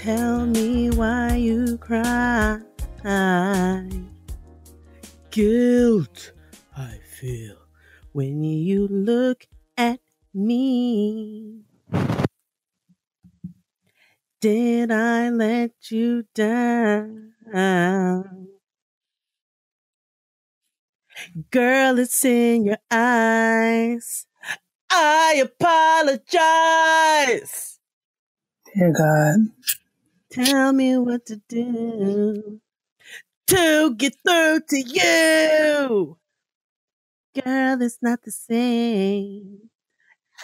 Tell me why you cry. Guilt I feel when you look at me. Did I let you down? Girl, it's in your eyes. I apologize. Dear God. Tell me what to do to get through to you. Girl, it's not the same.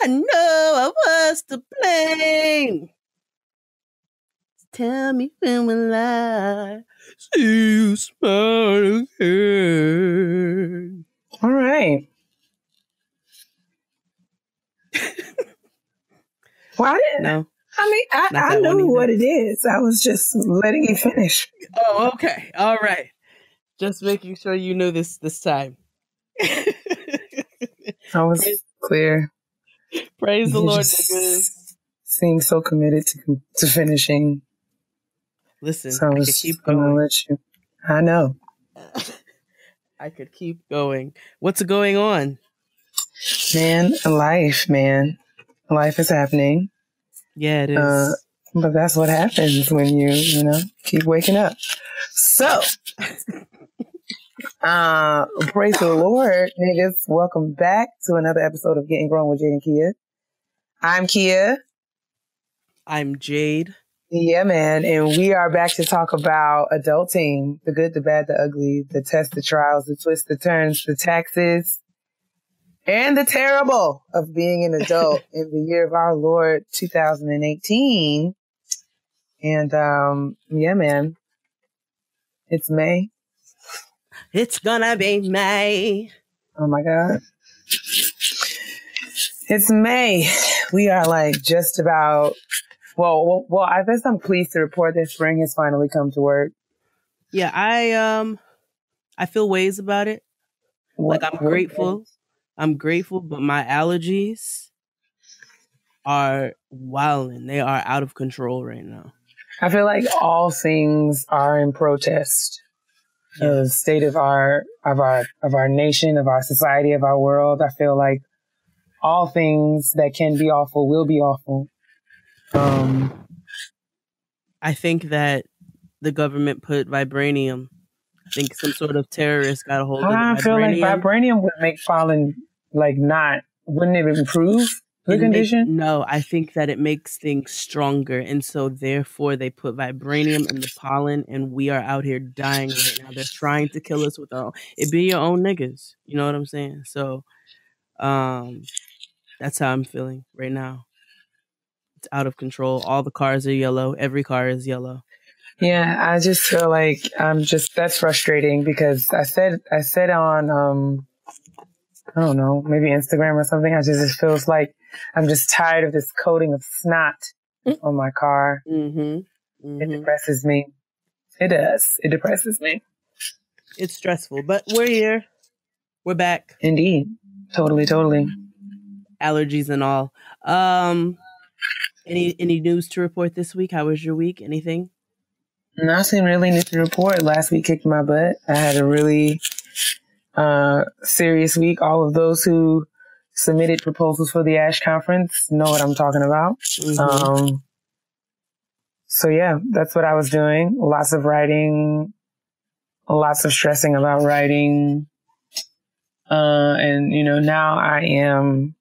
I know I was to blame. Tell me when will I see you smile again. All right. Why didn't No? I mean, I knew what it is. I was just letting you finish. Oh, okay. All right. Just making sure you know this time. I was clear. Praise the You Lord, just niggas. seem so committed to finishing. Listen, So I could keep going. Gonna let you. I know. I could keep going. What's going on? Man. Life is happening. Yeah, it is. But that's what happens when you keep waking up. So, praise the Lord, niggas. Welcome back to another episode of Getting Grown with Jade and Kia. I'm Kia. I'm Jade. Yeah, man. And we are back to talk about adulting, the good, the bad, the ugly, the tests, the trials, the twists, the turns, the taxes, and the terrible of being an adult in the year of our Lord, 2018. And, yeah, man, it's May. It's gonna be May. Oh my God. It's May. We are like just about, well, I guess I'm pleased to report that spring has finally come to work. Yeah, I feel ways about it. Like I'm grateful. I'm grateful, but my allergies are wilding. They are out of control right now. I feel like all things are in protest. The state of our nation, of our society, of our world. I feel like all things that can be awful will be awful. I think that the government put vibranium. I think some sort of terrorist got a hold of it. I feel like vibranium would make pollen wouldn't it improve the condition? No, I think that it makes things stronger. And so therefore they put vibranium in the pollen and we are out here dying right now. They're trying to kill us with our own. It be your own niggas. You know what I'm saying? So that's how I'm feeling right now. It's out of control. All the cars are yellow. Every car is yellow. Yeah, I just feel like that's frustrating because I said on, I don't know, maybe Instagram or something. It feels like I'm just tired of this coating of snot on my car. Mm-hmm. Mm-hmm. It depresses me. It does. It depresses me. It's stressful, but we're here. We're back. Indeed. Totally. Allergies and all. Any news to report this week? How was your week? Anything? Nothing really new to report. Last week kicked my butt. I had a really serious week. All of those who submitted proposals for the ASH conference know what I'm talking about. Mm-hmm. So yeah, that's what I was doing. Lots of writing, lots of stressing about writing. And now I am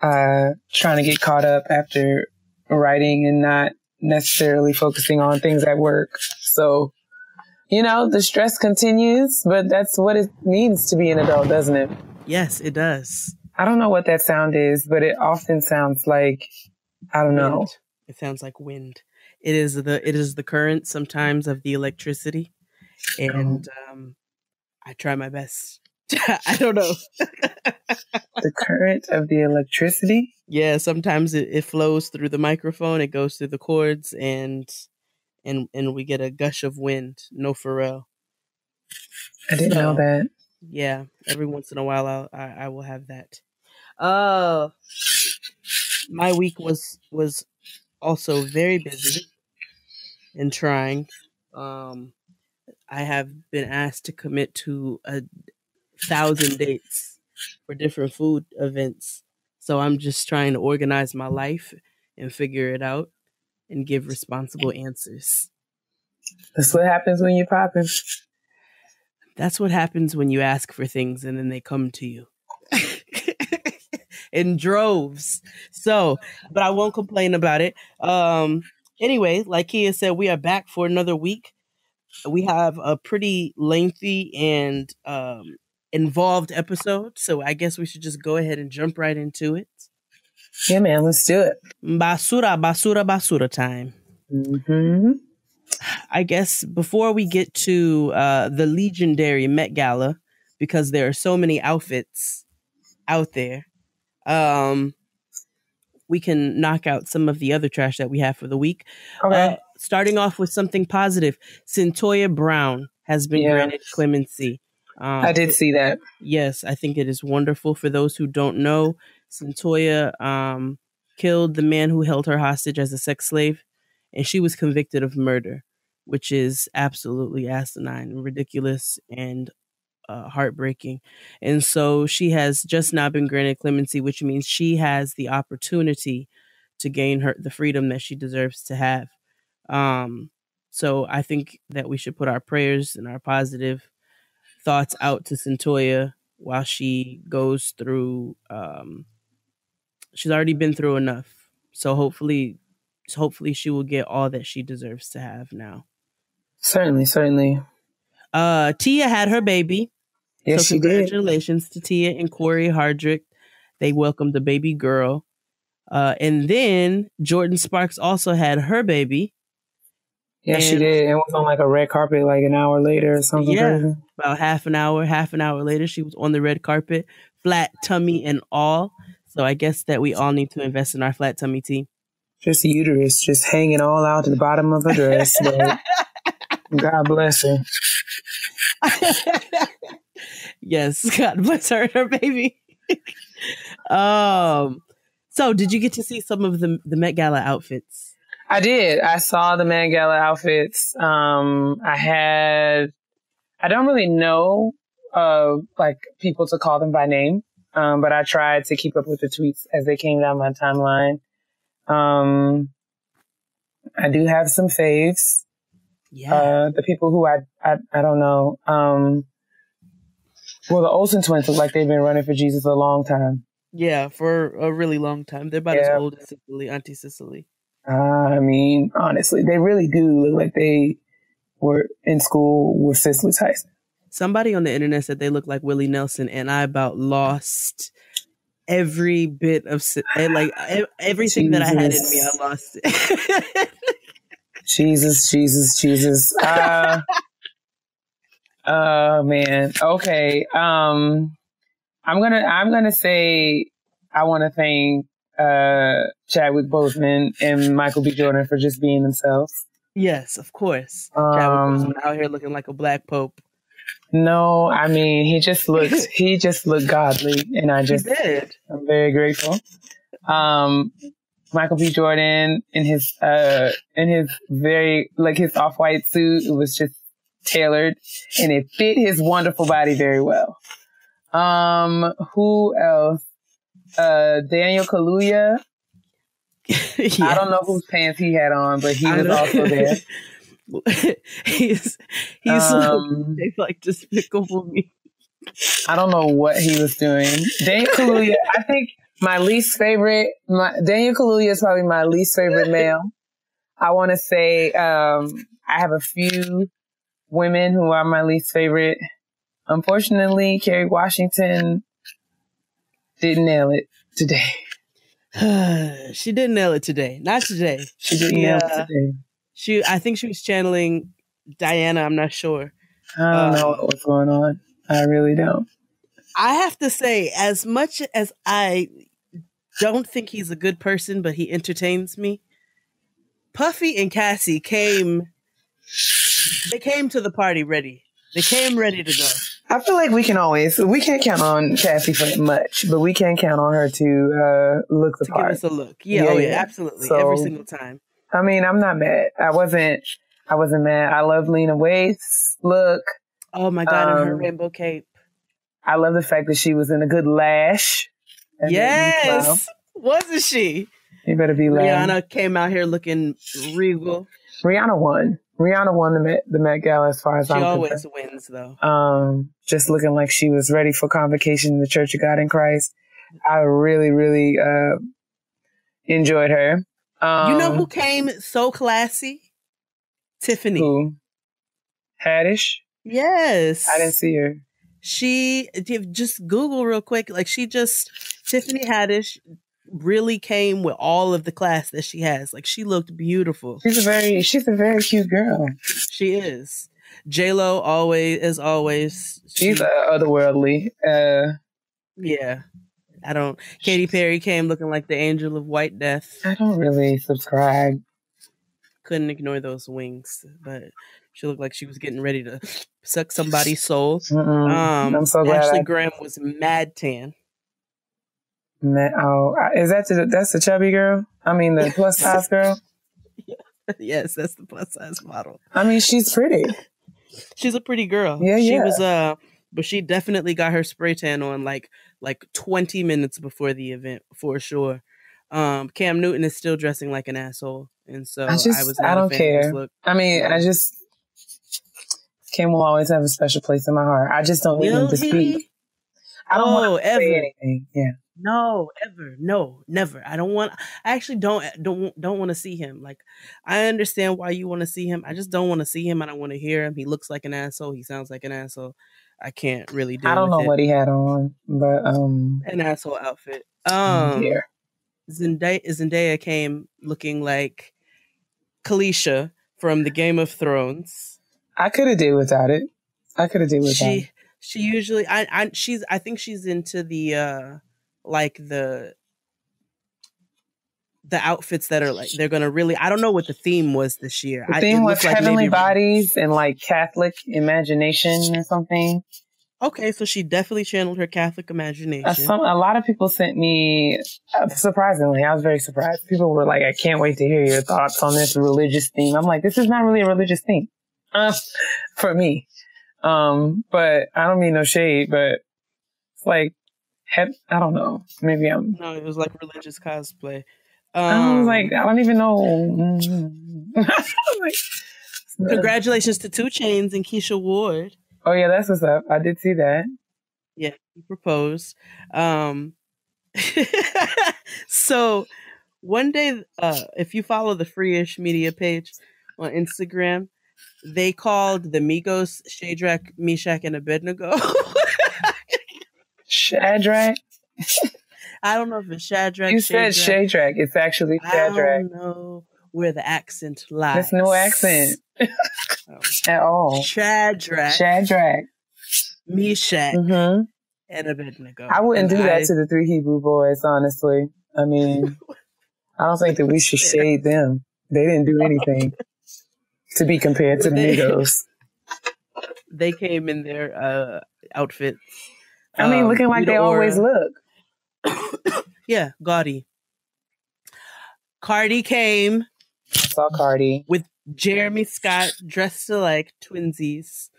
trying to get caught up after writing and not necessarily focusing on things at work. So, the stress continues, but that's what it means to be an adult, doesn't it? Yes, it does. I don't know what that sound is, but it often sounds like, I don't know. It sounds like wind. It is the current sometimes of the electricity. And I try my best. I don't know. The current of the electricity? Yeah, sometimes it flows through the microphone, it goes through the cords, and we get a gush of wind. No, for real. I didn't know that. Yeah, every once in a while I will have that. My week was also very busy. and trying. I have been asked to commit to 1,000 dates for different food events. So I'm just trying to organize my life and figure it out and give responsible answers. That's what happens when you're popping. That's what happens when you ask for things and then they come to you in droves. So, but I won't complain about it. Anyway, like Kia said, we are back for another week. We have a pretty lengthy and involved episode, so I guess we should just go ahead and jump right into it. Yeah, man, let's do it. Basura time. Mm-hmm. I guess before we get to the legendary Met Gala, because there are so many outfits out there, we can knock out some of the other trash that we have for the week. Okay. Starting off with something positive, Cyntoia Brown has been granted clemency. I did see that. Yes, I think it is wonderful. For those who don't know, Cyntoia killed the man who held her hostage as a sex slave, and she was convicted of murder, which is absolutely asinine and ridiculous and heartbreaking. And so she has just now been granted clemency, which means she has the opportunity to gain the freedom that she deserves to have. So I think that we should put our prayers and our positive thoughts out to Cyntoia while she goes through. She's already been through enough, so hopefully she will get all that she deserves to have now. Certainly. Tia had her baby. Yes, so congratulations to Tia and Corey Hardrick. They welcomed the baby girl. And then Jordin Sparks also had her baby. Yeah, she did. It was on like a red carpet like an hour later or something. Yeah, crazy. about half an hour later, she was on the red carpet, flat tummy and all. So I guess that we all need to invest in our flat tummy tea. Just uterus, just hanging all out to the bottom of her dress. God bless her. Yes, God bless her and her baby. So did you get to see some of the Met Gala outfits? I did. I saw the Met Gala outfits. I don't really know, like people to call them by name. But I tried to keep up with the tweets as they came down my timeline. I do have some faves. Yeah. The people who I don't know. Well, the Olsen Twins look like they've been running for Jesus a long time. Yeah, for a really long time. They're about as old as Auntie Cicely. I mean, honestly, they really do look like they were in school with Cicely Tyson. Somebody on the internet said they look like Willie Nelson, and I about lost every bit of like everything that I had in me. I lost it. Jesus. Oh man. Okay. I'm gonna say I want to thank Chadwick Boseman and Michael B. Jordan for just being themselves. Yes, of course. Chadwick Boseman out here looking like a black pope. No, I mean he just looked godly, and I'm very grateful. Michael B. Jordan in his very like his off-white suit, it was just tailored and it fit his wonderful body very well. Who else? Daniel Kaluuya. Yes. I don't know whose pants he had on, but he was also there. he's like Despicable Me. I don't know what he was doing. Daniel Kaluuya, I think Daniel Kaluuya is probably my least favorite male. I want to say I have a few women who are my least favorite. Unfortunately, Kerry Washington didn't nail it today. She didn't nail it today. Not today. She didn't nail it today. I think she was channeling Diana. I'm not sure. I don't know what's going on. I really don't. I have to say, as much as I don't think he's a good person, but he entertains me, Puffy and Cassie came to the party ready. They came ready to go. I feel like we can't count on Cassie for much, but we can count on her to look the part. Give us a look. Yeah, absolutely. So, every single time. I mean, I'm not mad. I wasn't mad. I love Lena Waithe's look. Oh my God, and her rainbow cape. I love the fact that she was in a good lash. Yes. Wasn't she? You better be Rihanna came out here looking regal. Rihanna won. Rihanna won the Met Gala as far as I'm concerned. She always wins, though. Just looking like she was ready for convocation in the Church of God in Christ. I really, really enjoyed her. You know who came so classy? Tiffany. Who? Haddish? Yes. I didn't see her. She, just Google real quick. Like, Tiffany Haddish really came with all of the class that she has. Like, she looked beautiful. She's a very cute girl. She is. J-Lo always. She's otherworldly. Yeah. Katy Perry came looking like the angel of white death. I don't really subscribe. Couldn't ignore those wings, but she looked like she was getting ready to suck somebody's soul. I'm so glad. Ashley Graham was mad tan. Is that's the chubby girl? I mean, the plus size girl? Yes, that's the plus size model. I mean, she's pretty. She's a pretty girl. Yeah, she was but she definitely got her spray tan on like 20 minutes before the event, for sure. Cam Newton is still dressing like an asshole, and so I don't care. I mean, Cam will always have a special place in my heart. I just don't need him to speak. I don't want to say anything. Yeah. No, ever. No, never. I actually don't want to see him. Like, I understand why you want to see him. I just don't want to see him. I don't want to hear him. He looks like an asshole. He sounds like an asshole. I can't really do it. I don't know what he had on, but an asshole outfit. Yeah. Zendaya came looking like Khaleesi from the Game of Thrones. I could have did without it. She usually I think she's into the the outfits that are like they're gonna really. I don't know what the theme was this year. The theme was like heavenly bodies and like Catholic imagination or something. Okay, so she definitely channeled her Catholic imagination. A lot of people sent me, surprisingly, I was very surprised. People were like, I can't wait to hear your thoughts on this religious theme. I'm like, this is not really a religious theme for me. But I don't mean no shade, but it's like, I don't know. Maybe No, it was like religious cosplay. I was like, I don't even know. Congratulations to 2 Chainz and Keisha Ward. Oh yeah, that's what's up. I did see that. Yeah, he proposed. So one day, if you follow the Free-ish Media page on Instagram, they called the Migos Shadrach, Meshach, and Abednego. Shadrach? I don't know if it's Shadrach. You said Shadrach. It's actually Shadrach. I don't know where the accent lies. There's no accent. At all. Shadrach. Meshach. Mm-hmm. And Abednego. I wouldn't do that to the 3 Hebrew boys, honestly. I mean, I don't think that we should shade them. They didn't do anything to be compared to the Migos. They came in their outfits. I mean, looking like they always look. Yeah, gaudy. Cardi came. I saw Cardi. With Jeremy Scott dressed to like twinsies,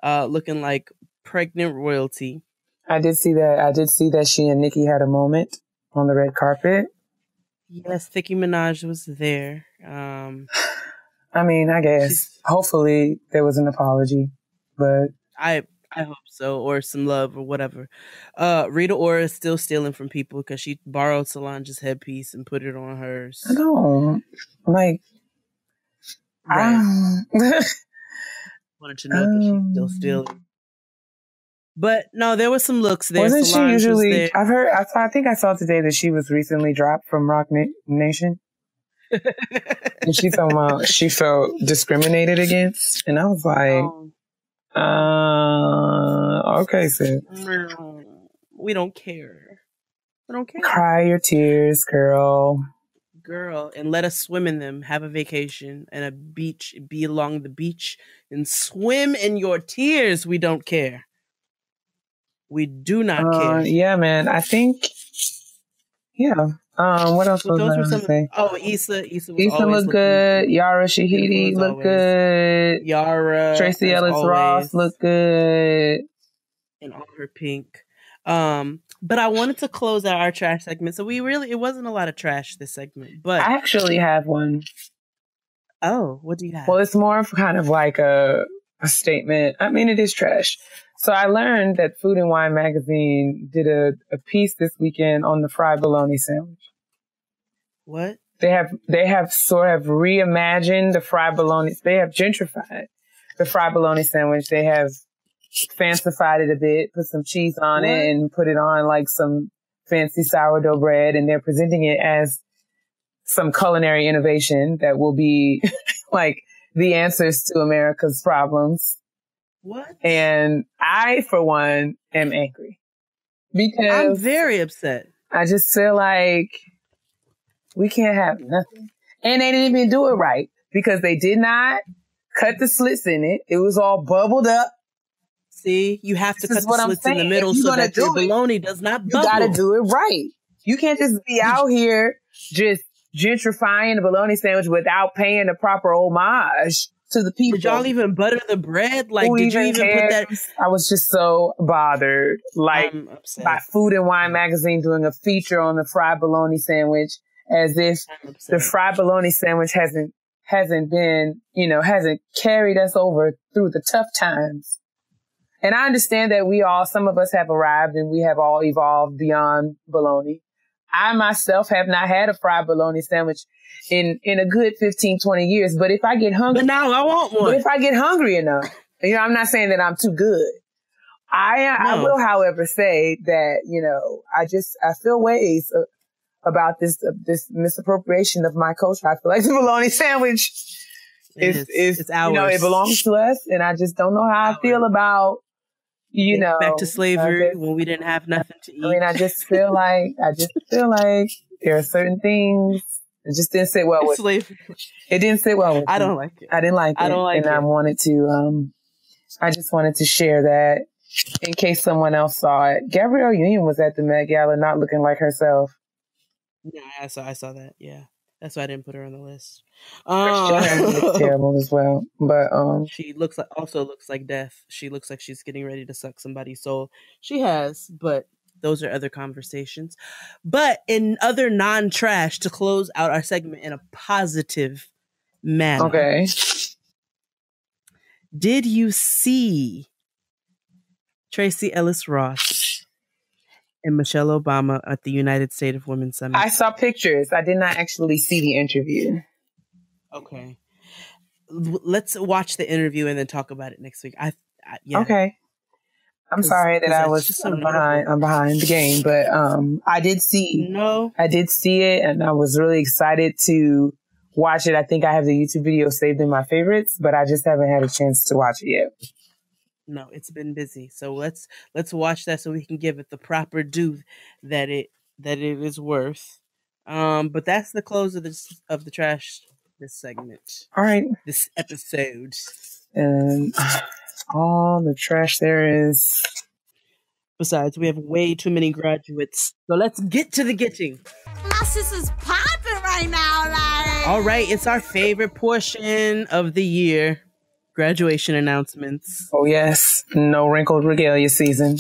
looking like pregnant royalty. I did see that she and Nicki had a moment on the red carpet. Yes, Nicki Minaj was there. I mean, I guess hopefully there was an apology, but I hope so, or some love or whatever. Rita Ora is still stealing from people because she borrowed Solange's headpiece and put it on hers. I don't like. Right. Wanted to know that she's still stealing. But no, there was some looks there. Wasn't Solange she usually? Was there. I think I saw today that she was recently dropped from Rock Nation. And she talking about she felt discriminated against, and I was like, okay, sis. We don't care. We don't care. Cry your tears, girl. And let us swim in them. Have a vacation and a beach. Be along the beach and swim in your tears. We don't care. We do not care. Yeah, man. I think, Yeah. What else But was those I were going to some. say? Issa was Issa always looked looking good. Yara beautiful Shahidi as looked always. good. Yara, Tracy as Ellis Ross always, looked good. in all her pink. But I wanted to close out our trash segment. So it wasn't a lot of trash this segment, but I actually have one. Oh, what do you have? Well, it's more of kind of like a statement. I mean, it is trash. So I learned that Food and Wine magazine did a piece this weekend on the fried bologna sandwich. What? They have sort of reimagined the fried bologna. They have gentrified the fried bologna sandwich. They have fancified it a bit, put some cheese on it and put it on like some fancy sourdough bread. And they're presenting it as some culinary innovation that will be like the answers to America's problems. What? And I, for one, am angry because I'm very upset. I just feel like we can't have nothing. And they didn't even do it right because they did not cut the slits in it. It was all bubbled up. See, you have to cut the slits in the middle so that your bologna does not bubble. You gotta do it right. You can't just be out here just gentrifying the bologna sandwich without paying the proper homage to the people. Did y'all even butter the bread? Like, did you even put that? I was just so bothered. Like, by Food and Wine magazine doing a feature on the fried bologna sandwich, as if the fried bologna sandwich hasn't been, hasn't carried us over through the tough times. And I understand that some of us have arrived and we have all evolved beyond bologna. I myself have not had a fried bologna sandwich in a good 15, 20 years. But if I get hungry. But now I want one. But if I get hungry enough, I'm not saying that I'm too good. I will, however, say that, I feel ways about this misappropriation of my culture. I feel like the bologna sandwich is ours. It belongs to us. And I just don't know how I feel about, back to slavery when we didn't have nothing to eat. I mean, I just feel like there are certain things it just didn't sit well with slavery. It didn't sit well with I don't like it. I didn't like it. I don't like it. And I just wanted to share that in case someone else saw it. Gabrielle Union was at the Met Gala not looking like herself. Yeah, I saw that. Yeah. That's why I didn't put her on the list. Looks terrible as well. But she also looks like death. She looks like she's getting ready to suck somebody's soul. She has, but those are other conversations. But in other non-trash, to close out our segment in a positive manner. Okay. Did you see Tracy Ellis Ross and Michelle Obama at the United States of Women Summit? I saw pictures. I did not actually see the interview. Okay. Let's watch the interview and then talk about it next week. Yeah. Okay. I'm sorry that I was behind. I'm behind the game, but I did see it, and I was really excited to watch it. I think I have the YouTube video saved in my favorites, but I just haven't had a chance to watch it yet. No, it's been busy. So let's watch that so we can give it the proper due that it is worth. But that's the close of the trash this segment. All right. This episode. And all the trash there is. Besides, we have way too many graduates. So let's get to the getting. My sister's popping right now, like. All right, it's our favorite portion of the year. Graduation announcements. Oh, yes. No wrinkled regalia season.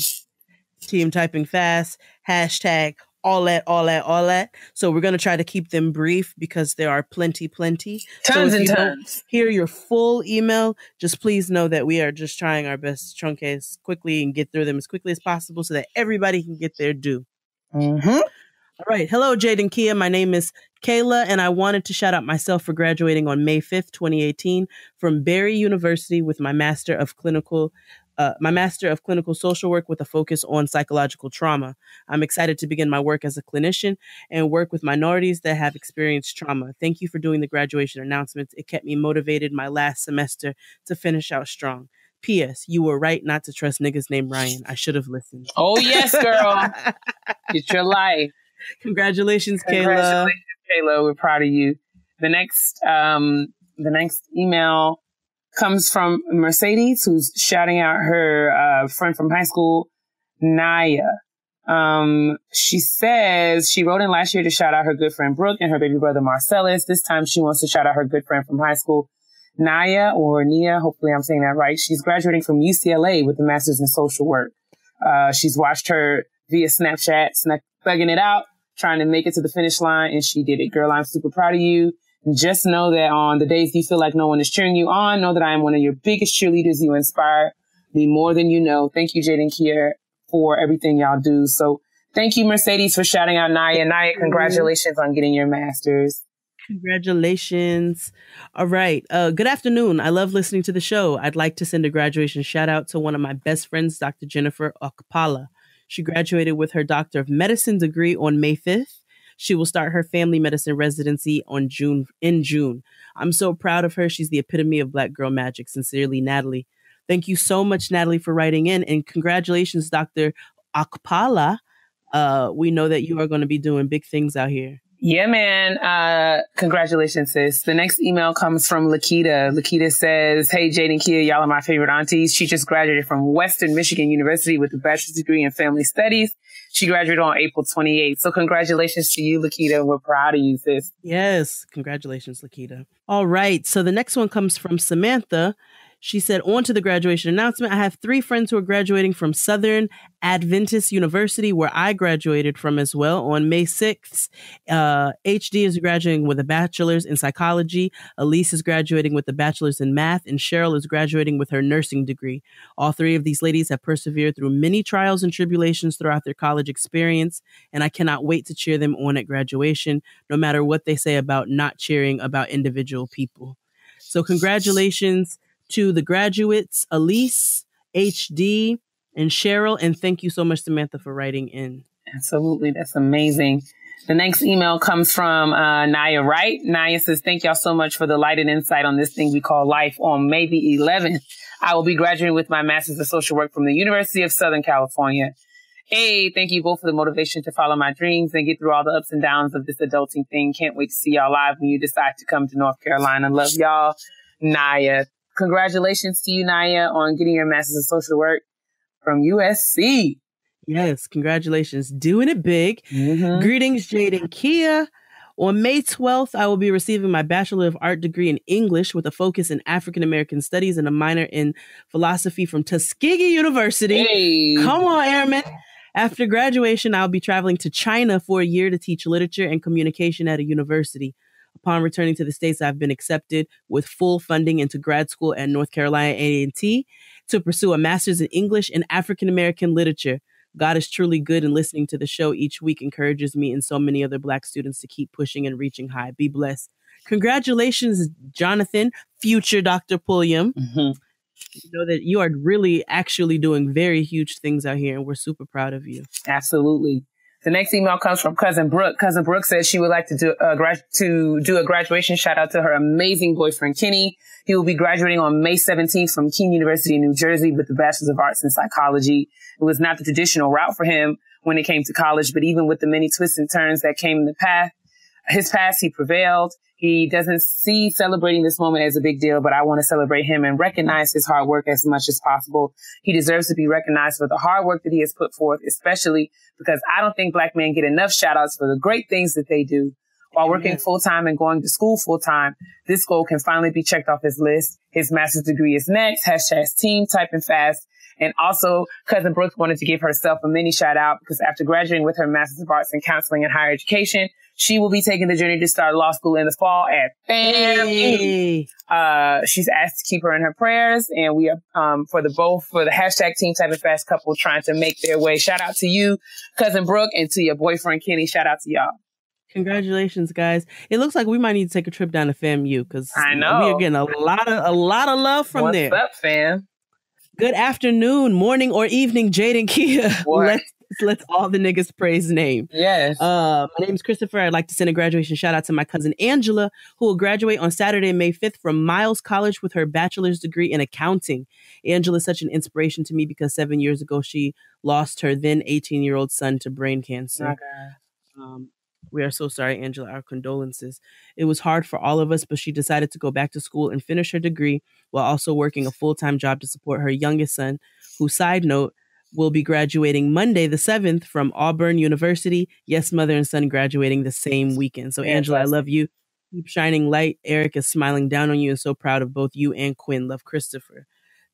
Team typing fast. Hashtag all that. So we're going to try to keep them brief because there are plenty. Tons so and tons. Don't hear your full email, just please know that we are just trying our best to truncate quickly and get through them as quickly as possible so that everybody can get their due. Mm-hmm. All right. Hello, Jade and Kia. My name is Kayla, and I wanted to shout out myself for graduating on May 5th, 2018 from Barry University with my Master of Clinical Social Work with a focus on psychological trauma. I'm excited to begin my work as a clinician and work with minorities that have experienced trauma. Thank you for doing the graduation announcements. It kept me motivated my last semester to finish out strong. P.S. You were right not to trust niggas named Ryan. I should have listened. Oh, yes, girl. Get your life. Congratulations, Kayla. Congratulations, Kayla. We're proud of you. The next email comes from Mercedes, who's shouting out her friend from high school, Naya. She says she wrote in last year to shout out her good friend Brooke and her baby brother Marcellus. This time she wants to shout out her good friend from high school, Nia or Nia. Hopefully I'm saying that right. She's graduating from UCLA with a master's in social work. She's watched her via Snapchat, thugging it out, trying to make it to the finish line, and she did it. Girl, I'm super proud of you. And just know that on the days you feel like no one is cheering you on, know that I am one of your biggest cheerleaders. You inspire me more than you know. Thank you, Jade and Kier, for everything y'all do. So thank you, Mercedes, for shouting out Naya. Naya, congratulations on getting your master's. Congratulations. All right. Good afternoon. I love listening to the show. I'd like to send a graduation shout out to one of my best friends, Dr. Jennifer Okpala. She graduated with her Doctor of Medicine degree on May 5th. She will start her family medicine residency in June. I'm so proud of her. She's the epitome of Black girl magic. Sincerely, Natalie. Thank you so much, Natalie, for writing in. And congratulations, Dr. Akpala. We know that you are going to be doing big things out here. Yeah, man. Congratulations, sis. The next email comes from Lakita. Lakita says, hey, Jade and Kia, y'all are my favorite aunties. She just graduated from Western Michigan University with a bachelor's degree in family studies. She graduated on April 28th. So congratulations to you, Lakita. We're proud of you, sis. Yes. Congratulations, Lakita. All right. So the next one comes from Samantha. She said, on to the graduation announcement. I have 3 friends who are graduating from Southern Adventist University, where I graduated from as well. On May 6th, HD is graduating with a bachelor's in psychology. Elise is graduating with a bachelor's in math. And Cheryl is graduating with her nursing degree. All 3 of these ladies have persevered through many trials and tribulations throughout their college experience. And I cannot wait to cheer them on at graduation, no matter what they say about not cheering about individual people. So congratulations to the graduates, Elise, HD, and Cheryl. And thank you so much, Samantha, for writing in. Absolutely. That's amazing. The next email comes from Naya Wright. Naya says, thank y'all so much for the light and insight on this thing we call life. On May the 11th, I will be graduating with my master's of social work from the University of Southern California. Hey, thank you both for the motivation to follow my dreams and get through all the ups and downs of this adulting thing. Can't wait to see y'all live when you decide to come to North Carolina. Love y'all, Naya. Congratulations to you, Naya, on getting your master's in social work from USC. Yes, congratulations. Doing it big. Mm-hmm. Greetings, Jade and Kia. On May 12th, I will be receiving my Bachelor of Art degree in English with a focus in African American Studies and a minor in philosophy from Tuskegee University. Hey. Come on, Airman. After graduation, I'll be traveling to China for a year to teach literature and communication at a university. Upon returning to the States, I've been accepted with full funding into grad school at North Carolina A&T to pursue a master's in English and African American literature. God is truly good, and listening to the show each week encourages me and so many other Black students to keep pushing and reaching high. Be blessed. Congratulations, Jonathan, future Dr. Pulliam. Mm-hmm. You know that you are really actually doing very huge things out here, and we're super proud of you. Absolutely. The next email comes from Cousin Brooke. Cousin Brooke says she would like to do a graduation shout out to her amazing boyfriend, Kenny. He will be graduating on May 17th from Keene University in New Jersey with the Bachelor's of Arts in Psychology. It was not the traditional route for him when it came to college, but even with the many twists and turns that came in his past, he prevailed. He doesn't see celebrating this moment as a big deal, but I want to celebrate him and recognize his hard work as much as possible. He deserves to be recognized for the hard work that he has put forth, especially because I don't think Black men get enough shout outs for the great things that they do. While working full time and going to school full time, this goal can finally be checked off his list. His master's degree is next. #TeamTypingFast. And also, Cousin Brooke wanted to give herself a mini shout out because after graduating with her Master's of Arts in Counseling and Higher Education, she will be taking the journey to start law school in the fall at FAMU. She's asked to keep her in her prayers, and we are for the #TeamTypingFast couple trying to make their way. Shout out to you, Cousin Brooke, and to your boyfriend Kenny. Shout out to y'all. Congratulations, guys. It looks like we might need to take a trip down to FAMU because I know we are getting a lot of love from there. What's up, fam? Good afternoon, morning, or evening, Jade and Kia. Let's all the niggas praise his name. Yes. My name is Christopher. I'd like to send a graduation shout out to my cousin Angela, who will graduate on Saturday, May 5th from Miles College with her bachelor's degree in accounting. Angela is such an inspiration to me because 7 years ago, she lost her then 18-year-old son to brain cancer. Okay. We are so sorry, Angela. Our condolences. It was hard for all of us, but she decided to go back to school and finish her degree while also working a full-time job to support her youngest son, who, side note, will be graduating Monday the 7th from Auburn University. Yes, mother and son graduating the same weekend. So Angela, I love you. Keep shining light. Eric is smiling down on you and so proud of both you and Quinn. Love, Christopher.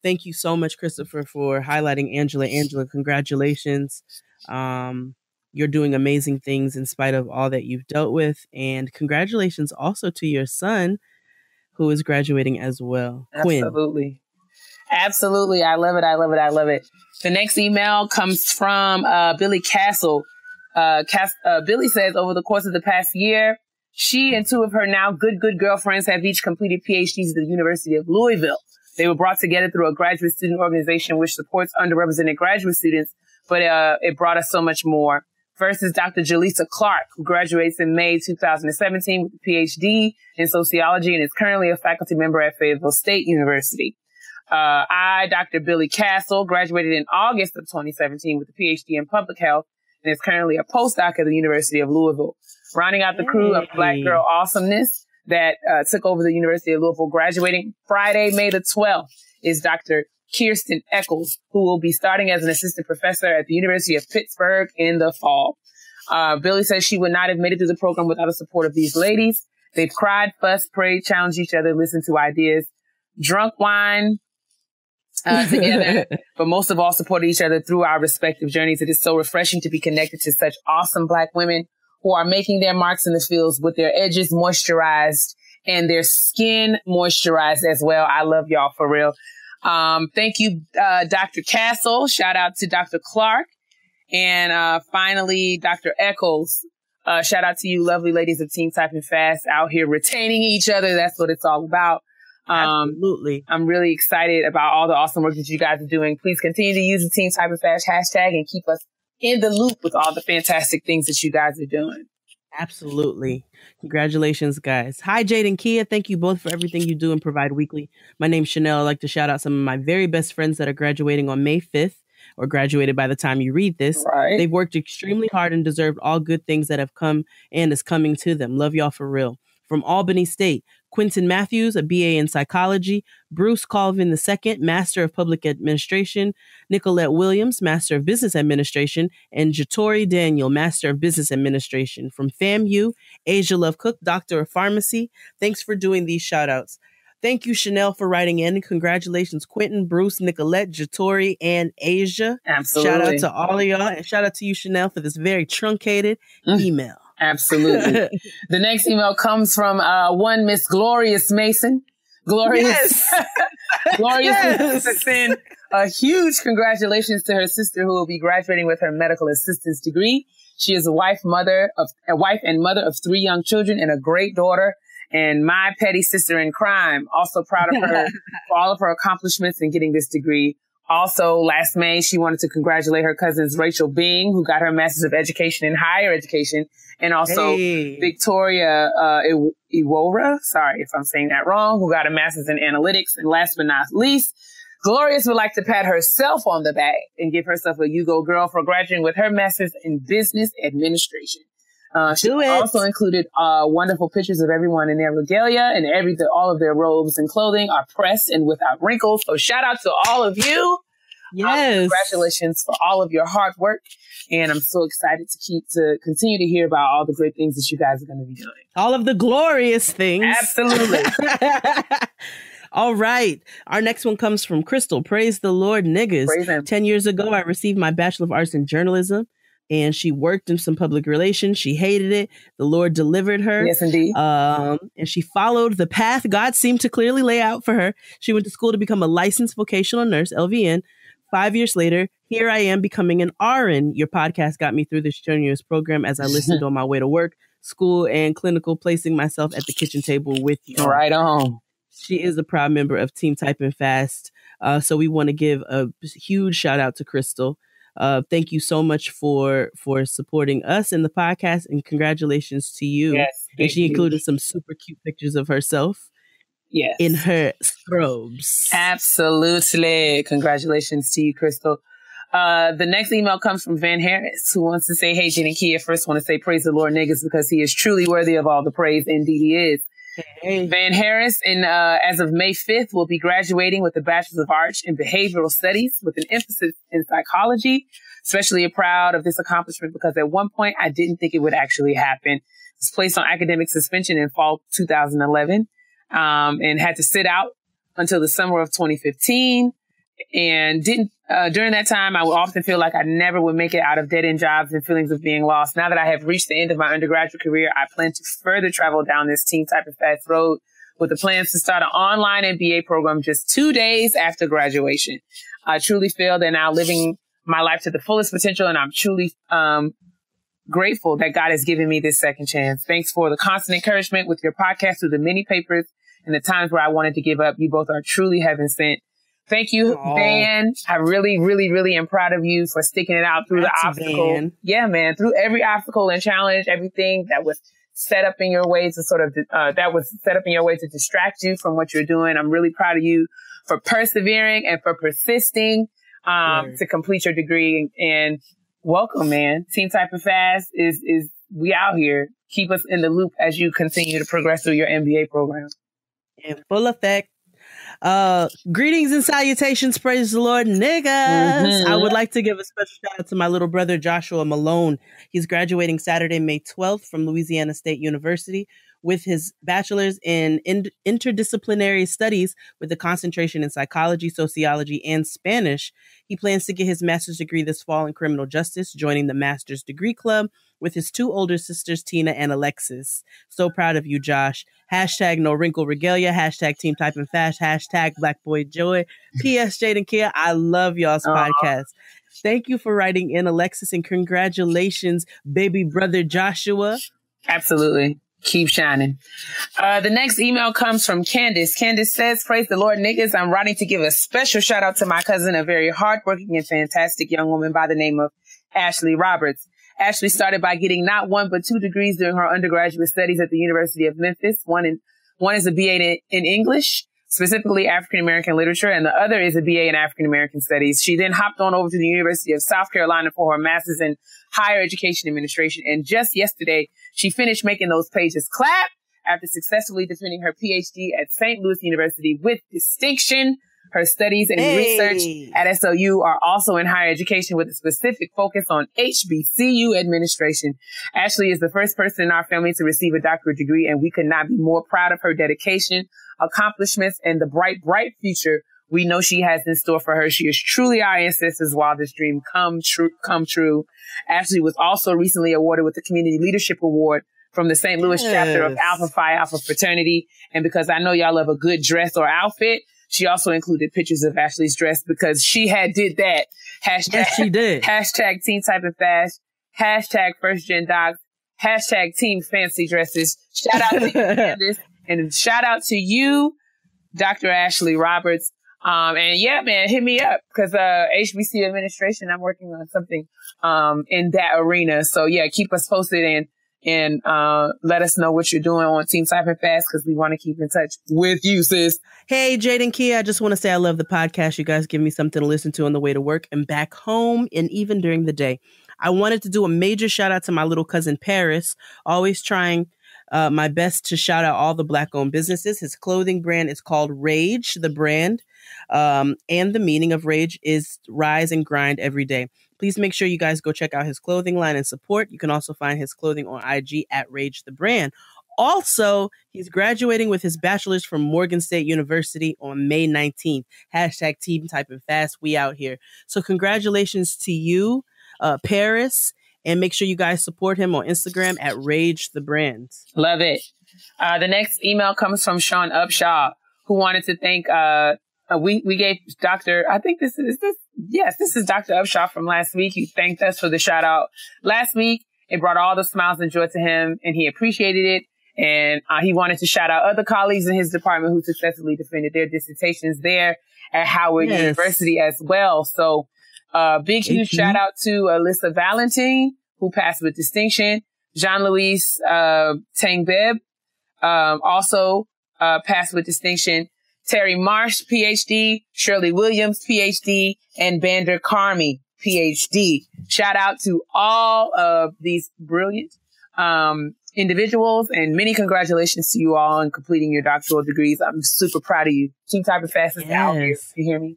Thank you so much, Christopher, for highlighting Angela. Angela, congratulations. You're doing amazing things in spite of all that you've dealt with. And congratulations also to your son, who is graduating as well. Absolutely. Quinn. Absolutely. I love it. I love it. I love it. The next email comes from Billy Castle. Billy says, over the course of the past year, she and two of her now good girlfriends have each completed PhDs at the University of Louisville. They were brought together through a graduate student organization which supports underrepresented graduate students, but it brought us so much more. First is Dr. Jaleesa Clark, who graduates in May 2017 with a PhD in sociology and is currently a faculty member at Fayetteville State University. I, Dr. Billy Castle, graduated in August of 2017 with a PhD in public health and is currently a postdoc at the University of Louisville. Rounding out the crew of Black Girl Awesomeness that took over the University of Louisville, graduating Friday, May the 12th, is Dr. Kirsten Eccles, who will be starting as an assistant professor at the University of Pittsburgh in the fall. Billy says she would not have made it through the program without the support of these ladies. They've cried, fussed, prayed, challenged each other, listened to ideas, drunk wine together, but most of all supported each other through our respective journeys. It is so refreshing to be connected to such awesome Black women who are making their marks in the fields with their edges moisturized and their skin moisturized as well. I love y'all for real. Thank you, Dr. Castle. Shout out to Dr. Clark. And finally, Dr. Eccles. Shout out to you, lovely ladies of Team Typing Fast, out here retaining each other. That's what it's all about. Absolutely. I'm really excited about all the awesome work that you guys are doing. Please continue to use the Team Typing Fast hashtag and keep us in the loop with all the fantastic things that you guys are doing. Absolutely. Congratulations, guys. Hi, Jade and Kia. Thank you both for everything you do and provide weekly. My name's Chanel. I'd like to shout out some of my very best friends that are graduating on May 5th or graduated by the time you read this. Right. They've worked extremely hard and deserved all good things that have come and is coming to them. Love y'all for real. From Albany State, Quentin Matthews, a BA in psychology, Bruce Colvin II, Master of Public Administration, Nicolette Williams, Master of Business Administration, and Jatori Daniel, Master of Business Administration. From FAMU, Asia Love Cook, Doctor of Pharmacy. Thanks for doing these shout outs. Thank you, Chanel, for writing in. Congratulations, Quentin, Bruce, Nicolette, Jatori, and Asia. Absolutely. Shout out to all of y'all. And shout out to you, Chanel, for this very truncated email. Absolutely. The next email comes from one Miss Glorious Mason. Glorious. Glorious Mason. A huge congratulations to her sister who will be graduating with her medical assistance degree. She is a wife and mother of 3 young children and a great daughter. And my petty sister in crime. Also proud of her for all of her accomplishments in getting this degree. Also, last May, she wanted to congratulate her cousins Rachel Bing, who got her Master's of Education in Higher Education, and also Victoria Iwora, sorry if I'm saying that wrong, who got a Master's in Analytics. And last but not least, Glorious would like to pat herself on the back and give herself a You Go Girl for graduating with her Master's in Business Administration. She also included wonderful pictures of everyone in their regalia, and all of their robes and clothing are pressed and without wrinkles. So shout out to all of you. Yes. Congratulations for all of your hard work. And I'm so excited to continue to hear about all the great things that you guys are going to be doing. All of the glorious things. Absolutely. All right. Our next one comes from Crystal. Praise the Lord, niggas. Praise him. 10 years ago, I received my Bachelor of Arts in Journalism. And she worked in some public relations. She hated it. The Lord delivered her. Yes, indeed. And she followed the path God seemed to clearly lay out for her. She went to school to become a licensed vocational nurse, LVN. 5 years later, here I am becoming an RN. Your podcast got me through this strenuous program as I listened on my way to work, school, and clinical, placing myself at the kitchen table with you. Right on. She is a proud member of Team Typing Fast. So we want to give a huge shout out to Crystal. Thank you so much for supporting us in the podcast, and congratulations to you. Yes, and she included some super cute pictures of herself. Yes. In her strobes. Absolutely. Congratulations to you, Crystal. The next email comes from Van Harris, who wants to say, hey, Jen and Kia, first want to say praise the Lord, niggas, because he is truly worthy of all the praise. Indeed he is. Hey. Van Harris, as of May 5th, will be graduating with a Bachelor's of Arts in Behavioral Studies with an emphasis in psychology. Especially proud of this accomplishment because at one point I didn't think it would actually happen. Was placed on academic suspension in fall 2011, and had to sit out until the summer of 2015. And during that time, I would often feel like I never would make it out of dead-end jobs and feelings of being lost. Now that I have reached the end of my undergraduate career, I plan to further travel down this TeamTypingFast road with the plans to start an online MBA program just 2 days after graduation. I truly feel that now living my life to the fullest potential, and I'm truly grateful that God has given me this second chance. Thanks for the constant encouragement with your podcast through the many papers and the times where I wanted to give up. You both are truly heaven sent. Thank you, Van. I really, really, really am proud of you for sticking it out through the obstacle. Van. Yeah, man. Through every obstacle and challenge, everything that was set up in your way to distract you from what you're doing. I'm really proud of you for persevering and for persisting to complete your degree. And welcome, man. TeamTypingFast is we out here. Keep us in the loop as you continue to progress through your MBA program. In full effect. Greetings and salutations, praise the Lord, niggas. I would like to give a special shout out to my little brother, Joshua Malone. He's graduating Saturday, May 12th from Louisiana State University with his bachelor's in interdisciplinary studies with a concentration in psychology, sociology, and Spanish. He plans to get his master's degree this fall in criminal justice, joining the Master's Degree Club with his two older sisters, Tina and Alexis. So proud of you, Josh. Hashtag no wrinkle regalia. Hashtag TeamTypingFast. Hashtag Black Boy Joy. P.S. Jordin Kia, I love y'all's podcast. Thank you for writing in, Alexis, and congratulations, baby brother Joshua. Absolutely. Keep shining. The next email comes from Candace. Candace says, praise the Lord, niggas. I'm writing to give a special shout out to my cousin, a very hardworking and fantastic young woman by the name of Ashley Roberts. Ashley started by getting not one, but 2 degrees during her undergraduate studies at the University of Memphis. One is a BA in English, specifically African-American literature, and the other is a BA in African-American studies. She then hopped on over to the University of South Carolina for her master's in higher education administration. And just yesterday, she finished making those pages clap after successfully defending her PhD at St. Louis University with distinction. Her studies and research at SOU are also in higher education with a specific focus on HBCU administration. Ashley is the first person in our family to receive a doctorate degree, and we could not be more proud of her dedication, accomplishments, and the bright future we know she has in store for her. She is truly our ancestors' wildest dream come true. Ashley was also recently awarded with the Community Leadership Award from the St. Louis chapter of Alpha Phi Alpha Fraternity. And because I know y'all love a good dress or outfit, she also included pictures of Ashley's dress because she did that. Yes, she did. Hashtag TeamTypingFast. Hashtag FirstGenDocs. Hashtag Team Fancy Dresses. Shout out to Candace, and shout out to you, Dr. Ashley Roberts. And yeah, man, hit me up because HBC administration, I'm working on something in that arena. So yeah, keep us posted and let us know what you're doing on TeamTypingFast because we want to keep in touch with you, sis. Hey, Jordin Kia, I just want to say I love the podcast. You guys give me something to listen to on the way to work and back home and even during the day. I wanted to do a major shout out to my little cousin Paris, always trying my best to shout out all the Black-owned businesses. His clothing brand is called Rage, the brand. And the meaning of Rage is rise and grind every day. Please make sure you guys go check out his clothing line and support. You can also find his clothing on IG at Rage the Brand. Also, he's graduating with his bachelor's from Morgan State University on May 19th. Hashtag TeamTypingFast. We out here. So congratulations to you, Paris. And make sure you guys support him on Instagram at Rage the Brand. Love it. The next email comes from Sean Upshaw, who wanted to thank, we gave Dr. I think this is Dr. Upshaw from last week. He thanked us for the shout out last week. It brought all the smiles and joy to him, and he appreciated it. And he wanted to shout out other colleagues in his department who successfully defended their dissertations there at Howard University as well. So huge shout out to Alyssa Valentine, who passed with distinction. Jean-Louis Tangbeb also passed with distinction. Terry Marsh, PhD, Shirley Williams, PhD, and Bander Karmi, PhD. Shout out to all of these brilliant individuals, and many congratulations to you all on completing your doctoral degrees. I'm super proud of you. TeamTypingFast is out here. You hear me?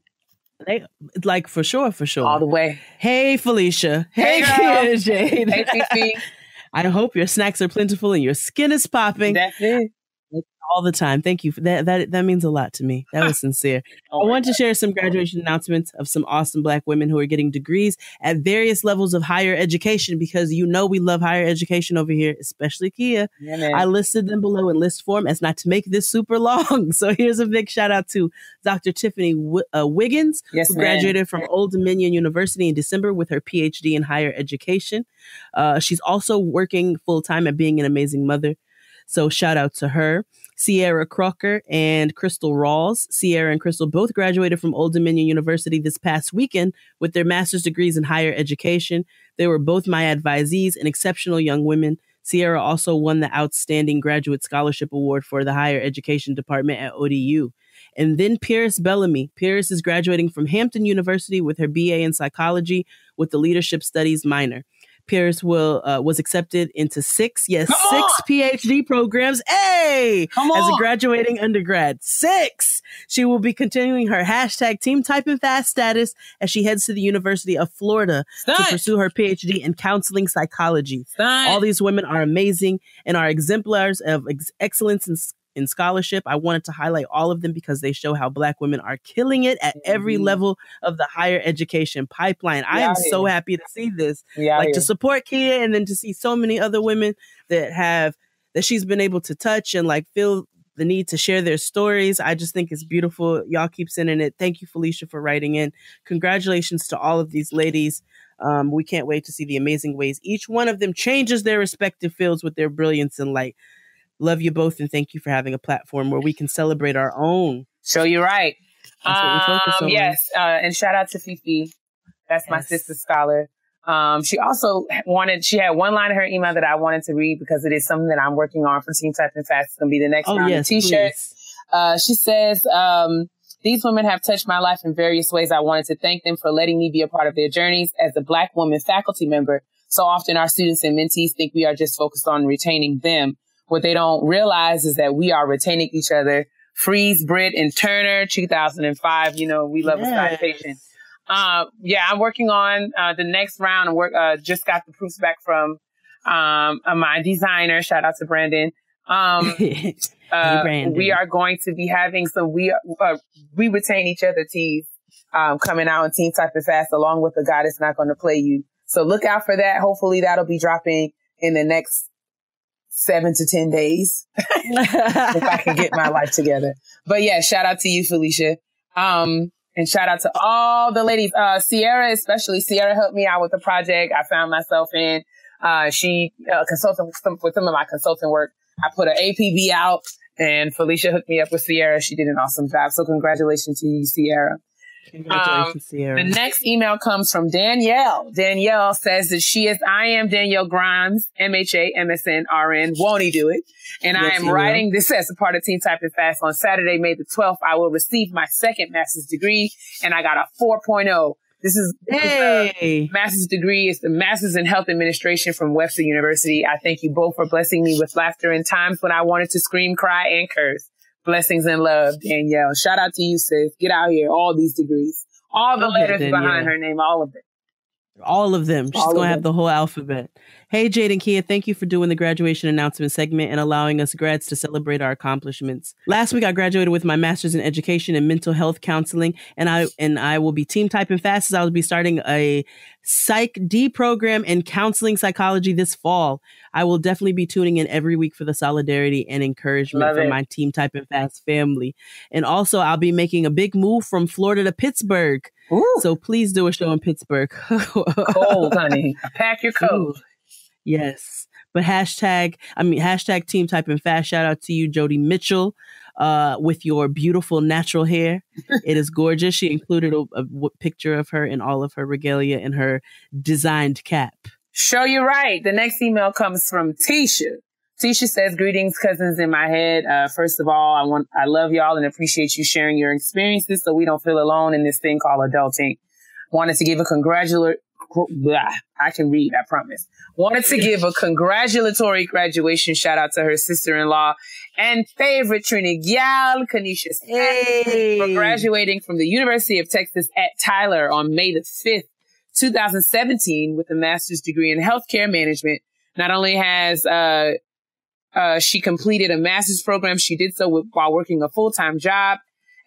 Like for sure. All the way. Hey, Felicia. Hey, Kia, Jade. Hey, Fifi. I hope your snacks are plentiful and your skin is popping. That's it. All the time. Thank you for that. That means a lot to me. That was sincere. I want to share some graduation announcements of some awesome Black women who are getting degrees at various levels of higher education, because you know we love higher education over here, especially Kia. Yeah, I listed them below in list form as not to make this super long. So here's a big shout out to Dr. Tiffany Wiggins, who graduated from Old Dominion University in December with her PhD in higher education. She's also working full time at being an amazing mother. So shout out to her. Sierra Crocker and Crystal Rawls. Sierra and Crystal both graduated from Old Dominion University this past weekend with their master's degrees in higher education. They were both my advisees and exceptional young women. Sierra also won the Outstanding Graduate Scholarship Award for the Higher Education Department at ODU. And then Pierce Bellamy. Pierce is graduating from Hampton University with her BA in psychology with the Leadership Studies minor. Pierce was accepted into six PhD programs. Hey, as a graduating undergrad. 6. She will be continuing her hashtag TeamTypingFast status as she heads to the University of Florida to pursue her PhD in counseling psychology. All these women are amazing and are exemplars of excellence in scholarship. I wanted to highlight all of them because they show how Black women are killing it at every level of the higher education pipeline. I am so happy to see this, to support Kia, and then to see so many other women that she's been able to touch and feel the need to share their stories. I just think it's beautiful. Y'all keep sending it. Thank you, Felicia, for writing in. Congratulations to all of these ladies. We can't wait to see the amazing ways each one of them changes their respective fields with their brilliance and light. Love you both, and thank you for having a platform where we can celebrate our own. So you're right. That's what we focus on. Yes, and shout out to Fifi. That's my sister scholar. She also she had one line in her email that I wanted to read because it is something that I'm working on for TeamTypingFast. It's going to be the next round of t-shirts. She says, these women have touched my life in various ways. I wanted to thank them for letting me be a part of their journeys. As a Black woman faculty member, so often our students and mentees think we are just focused on retaining them. What they don't realize is that we are retaining each other. Freeze, Britt, and Turner, 2005. You know, we love a citation. I'm working on the next round and just got the proofs back from my designer. Shout out to Brandon. Brandon. We are going to be having some we retain each other tees coming out on TeamTypingFast along with the God Is Not Going to Play You. So look out for that. Hopefully that'll be dropping in the next 7 to 10 days if I can get my life together. But yeah, shout out to you, Felicia. And shout out to all the ladies. Sierra, especially. Sierra helped me out with the project I found myself in. She consulted with some of my consulting work. I put an APB out and Felicia hooked me up with Sierra. She did an awesome job. So congratulations to you, Sierra. Congratulations, Sierra. The next email comes from Danielle. Danielle says that I am Danielle Grimes, MHA, MSN, RN. Won't he do it? And I am writing this as a part of TeamTypingFast. On Saturday, May the 12th, I will receive my second master's degree, and I got a 4.0. This is master's degree. It's the Master's in Health Administration from Webster University. I thank you both for blessing me with laughter in times when I wanted to scream, cry, and curse. Blessings and love, Danielle. Shout out to you, sis. Get out here. All these degrees. All the letters behind her name. All of it. All of them. She's going to have the whole alphabet. Hey, Jade and Kia, thank you for doing the graduation announcement segment and allowing us grads to celebrate our accomplishments. Last week, I graduated with my master's in education and mental health counseling, and I will be TeamTypingFast as I will be starting a Psych D program in counseling psychology this fall. I will definitely be tuning in every week for the solidarity and encouragement from my TeamTypingFast family. And also, I'll be making a big move from Florida to Pittsburgh. Ooh. So please do a show in Pittsburgh. Cold, honey. Pack your coat. Ooh. Yes. But hashtag TeamTypingFast. Shout out to you, Jody Mitchell, with your beautiful natural hair. It is gorgeous. She included a picture of her in all of her regalia and her designed cap. Show you right. The next email comes from Tisha. Tisha says, greetings, cousins in my head. First of all, I love y'all and appreciate you sharing your experiences so we don't feel alone in this thing called adulting. Wanted to give a I can read, I promise. Wanted to give a congratulatory graduation shout out to her sister-in-law and favorite Trini gal, Kanisha Sparks, for graduating from the University of Texas at Tyler on May the 5th, 2017 with a master's degree in healthcare management. Not only has she completed a master's program, she did so while working a full-time job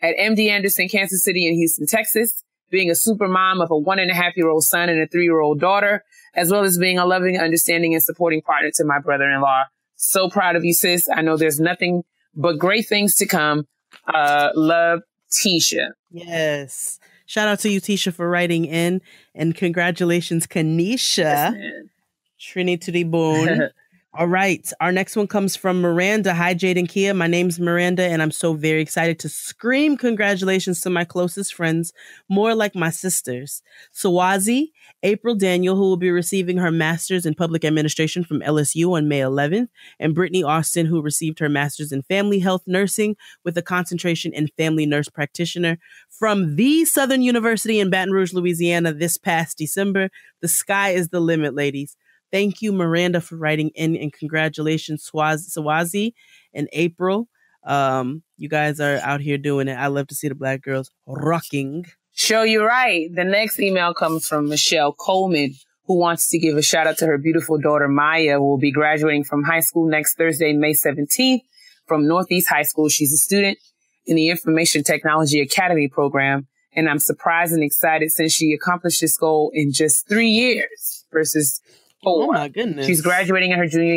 at MD Anderson Cancer City in Houston, Texas, being a super mom of a 1.5-year-old son and a 3-year-old daughter, as well as being a loving, understanding, and supporting partner to my brother-in-law. So proud of you, sis. I know there's nothing but great things to come. Love, Tisha. Yes. Shout out to you, Tisha, for writing in. And congratulations, Kanisha. Yes, man. Trinity Boone. All right. Our next one comes from Miranda. Hi, Jade and Kia. My name's Miranda, and I'm so very excited to scream congratulations to my closest friends, more like my sisters. Swazi, April Daniel, who will be receiving her master's in public administration from LSU on May 11th, and Brittany Austin, who received her master's in family health nursing with a concentration in family nurse practitioner from the Southern University in Baton Rouge, Louisiana this past December. The sky is the limit, ladies. Thank you, Miranda, for writing in, and congratulations, Swazi and April. You guys are out here doing it. I love to see the Black girls rocking. Show you right. The next email comes from Michelle Coleman, who wants to give a shout out to her beautiful daughter, Maya, who will be graduating from high school next Thursday, May 17th from Northeast High School. She's a student in the Information Technology Academy program, and I'm surprised and excited since she accomplished this goal in just 3 years versus 4. Oh my goodness. She's graduating in her junior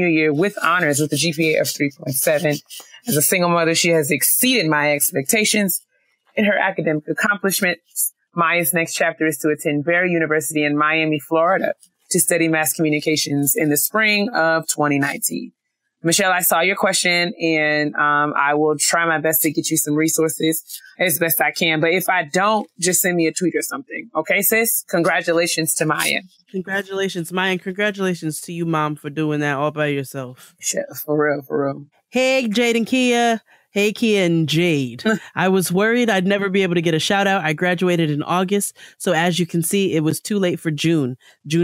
year with honors with a GPA of 3.7. As a single mother, she has exceeded my expectations in her academic accomplishments. Maya's next chapter is to attend Barry University in Miami, Florida to study mass communications in the spring of 2019. Michelle, I saw your question, and I will try my best to get you some resources as best I can. But if I don't, just send me a tweet or something. Okay, sis? Congratulations to Maya. Congratulations, Maya, and congratulations to you, Mom, for doing that all by yourself. Shit, for real, for real. Hey, Jade and Kia. Hey, Kia and Jade. I was worried I'd never be able to get a shout out. I graduated in August. So as you can see, it was too late for June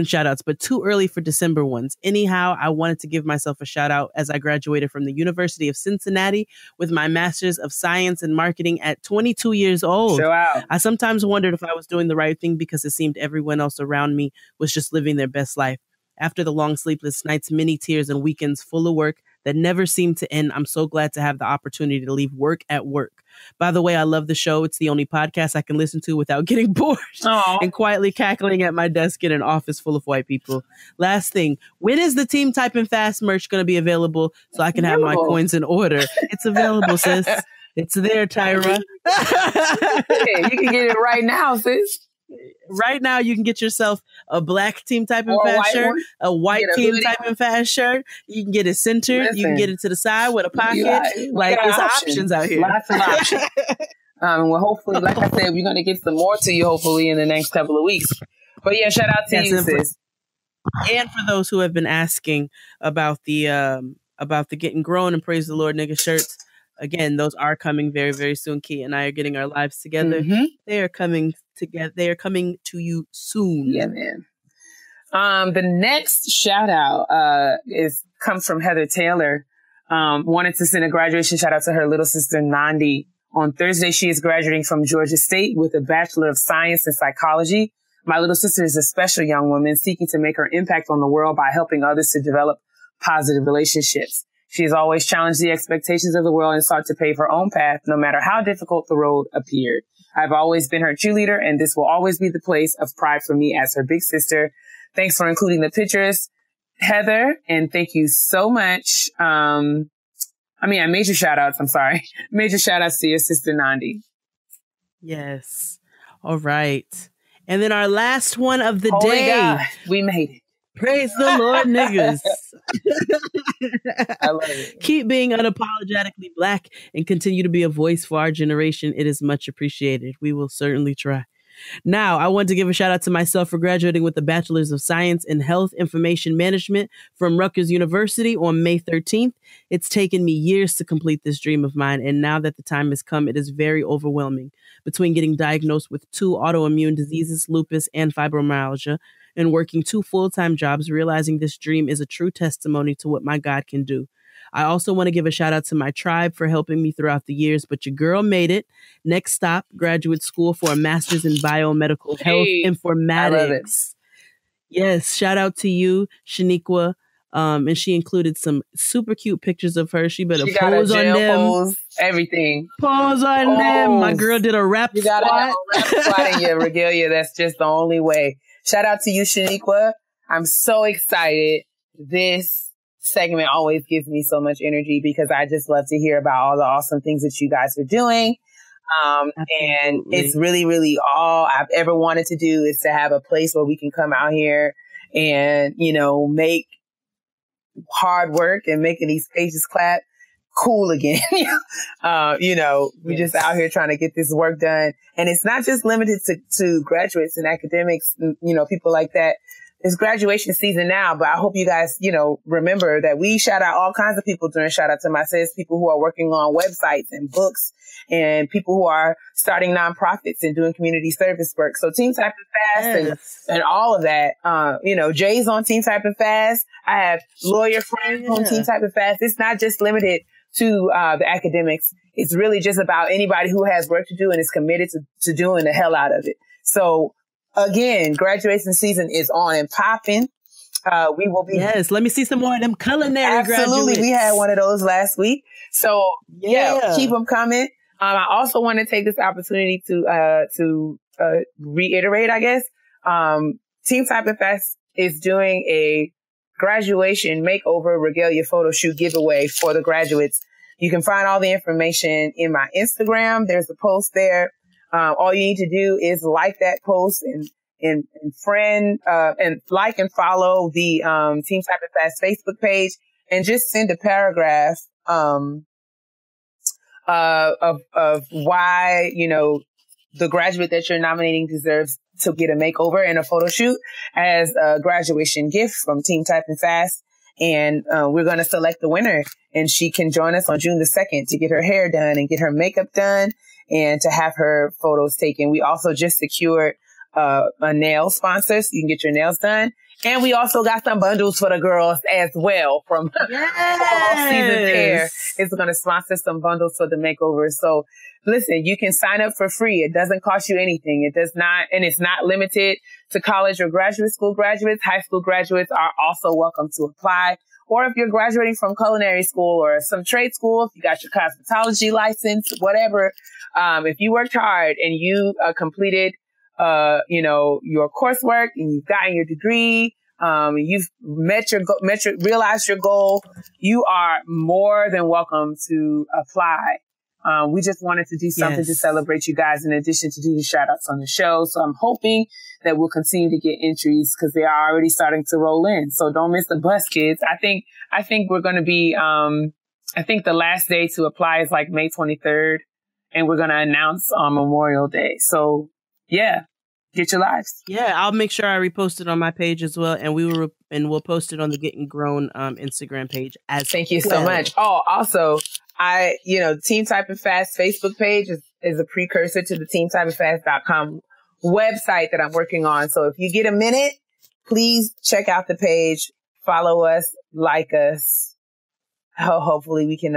shout outs, but too early for December ones. Anyhow, I wanted to give myself a shout out as I graduated from the University of Cincinnati with my master's of science and marketing at 22 years old. Show out. I sometimes wondered if I was doing the right thing because it seemed everyone else around me was just living their best life. After the long sleepless nights, many tears, and weekends full of work that never seemed to end, I'm so glad to have the opportunity to leave work at work. By the way, I love the show. It's the only podcast I can listen to without getting bored and quietly cackling at my desk in an office full of white people. Last thing, when is the Team Typing Fast merch going to be available so I can have my coins in order? It's available, sis. It's there, Tyra. Hey, you can get it right now, sis. Right now, you can get yourself a black Team Typing Fast shirt, a white Team Typing Fast shirt. You can get it centered. You can get it to the side with a pocket. Like, there's options out here. Lots of options. Well, hopefully, like I said, we're going to get some more to you, hopefully, in the next couple of weeks. But yeah, shout out to you, sis. And for those who have been asking about the Getting Grown and Praise the Lord nigga shirts, again, those are coming very, very soon. Key and I are getting our lives together. Mm-hmm. They are coming together. They are coming to you soon. Yeah, man. The next shout out comes from Heather Taylor. Wanted to send a graduation shout out to her little sister Nandi. On Thursday, she is graduating from Georgia State with a Bachelor of Science in Psychology. My little sister is a special young woman seeking to make her impact on the world by helping others to develop positive relationships. She has always challenged the expectations of the world and sought to pave her own path, no matter how difficult the road appeared. I've always been her cheerleader, and this will always be the place of pride for me as her big sister. Thanks for including the pictures, Heather, and thank you so much. Major shout outs. I'm sorry. Major shout outs to your sister, Nandi. Yes. All right. And then our last one of the Holy day. God, we made it. Praise the Lord, niggas. I love it. Keep being unapologetically Black and continue to be a voice for our generation. It is much appreciated. We will certainly try. Now, I want to give a shout out to myself for graduating with a Bachelor's of Science in Health Information Management from Rutgers University on May 13th. It's taken me years to complete this dream of mine, and now that the time has come, it is very overwhelming. Between getting diagnosed with 2 autoimmune diseases, lupus and fibromyalgia, and working 2 full-time jobs, realizing this dream is a true testimony to what my God can do. I also want to give a shout out to my tribe for helping me throughout the years, but your girl made it. Next stop, graduate school for a master's in biomedical health informatics. I love it. Yes, shout out to you, Shaniqua. And she included some super cute pictures of her. She better pose on them. Pose, everything. Pose on them. My girl did a rap squat. You got a rap squat in your regalia. That's just the only way. Shout out to you, Shaniqua. I'm so excited. This segment always gives me so much energy because I just love to hear about all the awesome things that you guys are doing. And it's really, really all I've ever wanted to do is to have a place where we can come out here and, you know, make hard work and making these pages clap cool again. You know, we're just out here trying to get this work done. And it's not just limited to graduates and academics, and, you know, people like that. It's graduation season now, but I hope you guys, you know, remember that we shout out all kinds of people during Shout Out to My Sis, people who are working on websites and books and people who are starting nonprofits and doing community service work. So TeamTypingFast and all of that, you know, Jay's on TeamTypingFast. I have lawyer friends on TeamTypingFast. It's not just limited to the academics. It's really just about anybody who has work to do and is committed to doing the hell out of it. So again, graduation season is on and popping. We will be. Yes, let me see some more of them culinary graduates. Absolutely. We had one of those last week. So yeah, keep them coming. I also want to take this opportunity to reiterate, I guess. TeamTypingFast is doing a graduation makeover regalia photo shoot giveaway for the graduates. You can find all the information in my Instagram. There's a post there. All you need to do is like that post and friend, and like and follow the, TeamTypingFast Facebook page and just send a paragraph, of why, you know, the graduate that you're nominating deserves to get a makeover and a photo shoot as a graduation gift from TeamTypingFast. And, we're going to select the winner, and she can join us on June the 2nd to get her hair done and get her makeup done and to have her photos taken. We also just secured a nail sponsor so you can get your nails done. And we also got some bundles for the girls as well from All Season Hair. It's going to sponsor some bundles for the makeover. So listen, you can sign up for free. It doesn't cost you anything. It does not, and it's not limited to college or graduate school graduates. High school graduates are also welcome to apply. Or if you're graduating from culinary school or some trade school, if you got your cosmetology license, whatever, if you worked hard and you completed, you know, your coursework and you've gotten your degree, you've realized your goal, you are more than welcome to apply. We just wanted to do something to celebrate you guys in addition to do the shout outs on the show. So I'm hoping that we'll continue to get entries because they are already starting to roll in. So don't miss the bus, kids. I think we're going to be, I think the last day to apply is like May 23rd, and we're going to announce on Memorial Day. So yeah, get your lives. Yeah, I'll make sure I repost it on my page as well. And we'll post it on the Getting Grown Instagram page as Thank you so much. Oh, also, TeamTypingFast Facebook page is a precursor to the TeamTypingFast.com website that I'm working on. So if you get a minute, please check out the page, follow us, like us. Hopefully we can,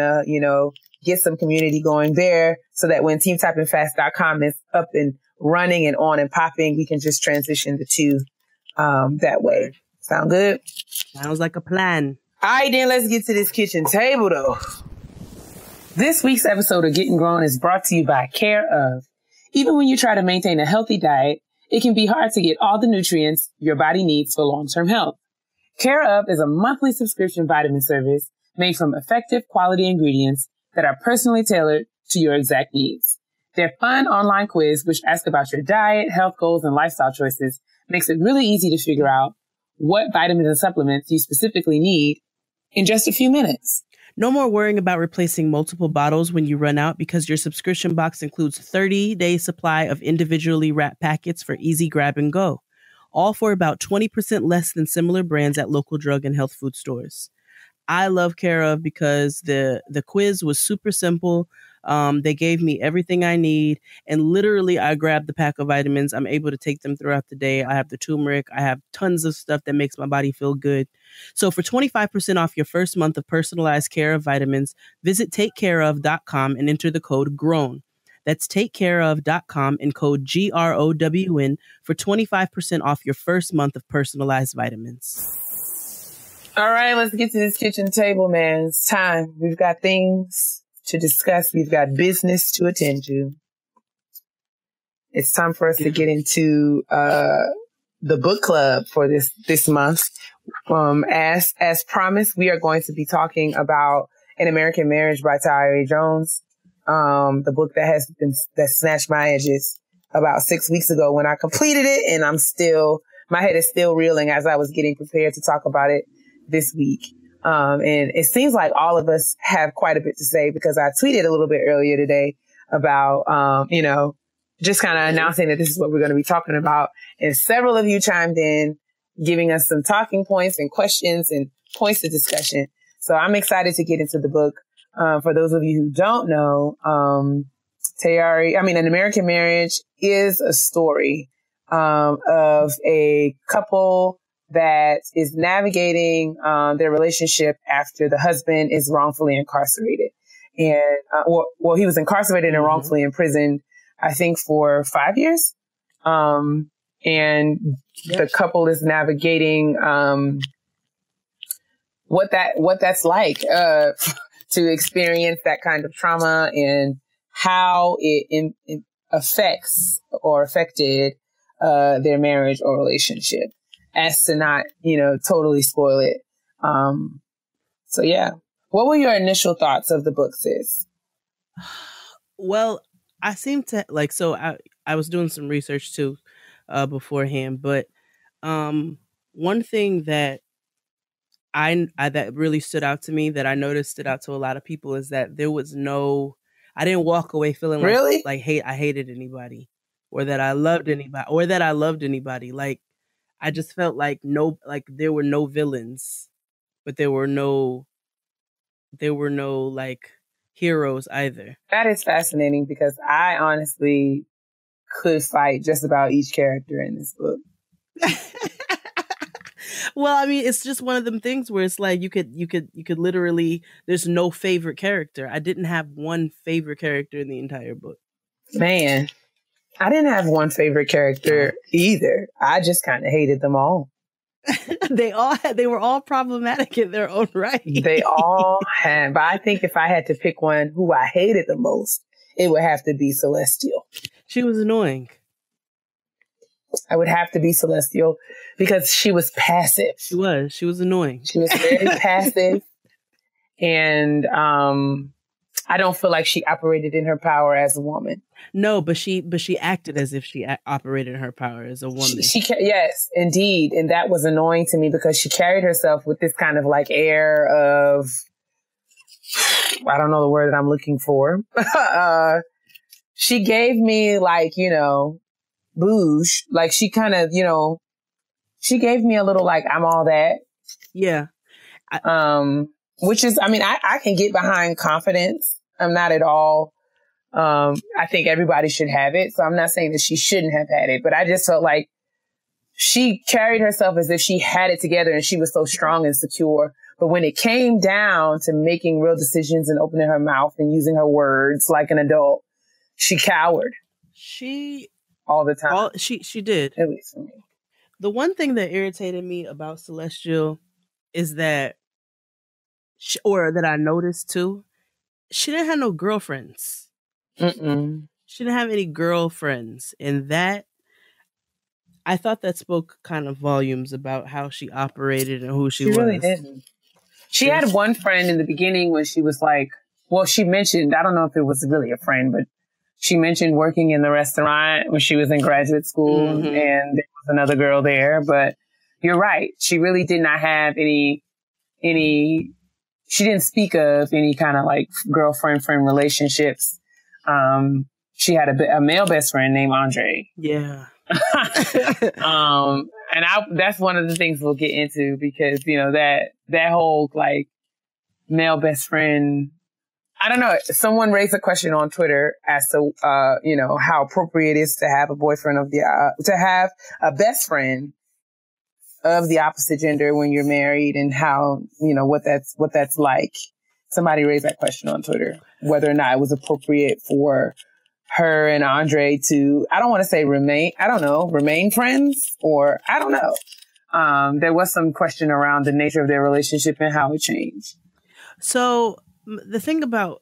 get some community going there so that when TeamTypingFast.com is up and running and on and popping, we can just transition the two, that way. Sound good? Sounds like a plan. All right, then let's get to this kitchen table though. This week's episode of Getting Grown is brought to you by Care Of. Even when you try to maintain a healthy diet, it can be hard to get all the nutrients your body needs for long-term health. Care Of is a monthly subscription vitamin service made from effective quality ingredients that are personally tailored to your exact needs. Their fun online quiz, which asks about your diet, health goals, and lifestyle choices, makes it really easy to figure out what vitamins and supplements you specifically need in just a few minutes. No more worrying about replacing multiple bottles when you run out because your subscription box includes 30-day supply of individually wrapped packets for easy grab and go, all for about 20% less than similar brands at local drug and health food stores. I love Care of because the quiz was super simple. They gave me everything I need, and literally I grabbed the pack of vitamins. I'm able to take them throughout the day. I have the turmeric. I have tons of stuff that makes my body feel good. So for 25% off your first month of personalized Care of vitamins, visit takecareof.com and enter the code GROWN. That's takecareof.com and code GROWN for 25% off your first month of personalized vitamins. All right, let's get to this kitchen table, man. It's time. We've got things to discuss. We've got business to attend to. It's time for us to get into the book club for this month. As promised, we are going to be talking about An American Marriage by Tyree Jones, the book that snatched my edges about 6 weeks ago when I completed it, and my head is still reeling as I was getting prepared to talk about it this week. And it seems like all of us have quite a bit to say because I tweeted a little bit earlier today about, just kind of announcing that this is what we're going to be talking about. And several of you chimed in, giving us some talking points and questions and points of discussion. So I'm excited to get into the book. For those of you who don't know, An American Marriage is a story, of a couple that is navigating their relationship after the husband is wrongfully incarcerated. And, he was incarcerated and wrongfully imprisoned, I think, for 5 years. And the couple is navigating what that's like to experience that kind of trauma and how it affects or affected their marriage or relationship, as to not, totally spoil it. So yeah. What were your initial thoughts of the book, sis? Well, I seem to I was doing some research too, beforehand, but, one thing that I that really stood out to me, that I noticed stood out to a lot of people, is that I didn't walk away feeling really I hated anybody, or that I loved anybody, Like, I just felt like there were no villains, but there were no heroes either. That is fascinating because I honestly could fight just about each character in this book. Well, I mean, it's just one of them things where it's like you could literally, there's no favorite character. I didn't have one favorite character in the entire book. Man, I didn't have one favorite character either. I just kind of hated them all. They were all problematic in their own right. They all had, but I think if I had to pick one who I hated the most, it would have to be Celestial. She was annoying. I would have to be Celestial because she was passive. She was annoying. She was very passive. And I don't feel like she operated in her power as a woman. No, but she acted as if she operated in her power as a woman. Yes, indeed. And that was annoying to me because she carried herself with this kind of like air of, I don't know the word that I'm looking for. She gave me like, bouge. Like she kind of, she gave me a little like, I'm all that. Yeah. Which is, I can get behind confidence. I'm not at all. I think everybody should have it. So I'm not saying that she shouldn't have had it, but I just felt like she carried herself as if she had it together and she was so strong and secure. But when it came down to making real decisions and opening her mouth and using her words like an adult, she cowered. All the time. She did. At least for me. The one thing that irritated me about Celestial is that, that I noticed too, she didn't have no girlfriends. Mm-mm. She didn't have any girlfriends. And that, I thought that spoke kind of volumes about how she operated and who she was. She really didn't. She had one friend in the beginning when she was like, she mentioned, I don't know if it was really a friend, but she mentioned working in the restaurant when she was in graduate school, and there was another girl there. But you're right. She really did not have any she didn't speak of any kind of like girlfriend-friend relationships. She had a male best friend named Andre. Yeah. And that's one of the things we'll get into because, you know, that whole like male best friend, I don't know. Someone raised a question on Twitter as to, you know, how appropriate it is to have a boyfriend to have a best friend of the opposite gender when you're married and how, you know, what that's like. Somebody raised that question on Twitter, whether or not it was appropriate for her and Andre to, I don't want to say remain friends, or I don't know. There was some question around the nature of their relationship and how it changed. So the thing about,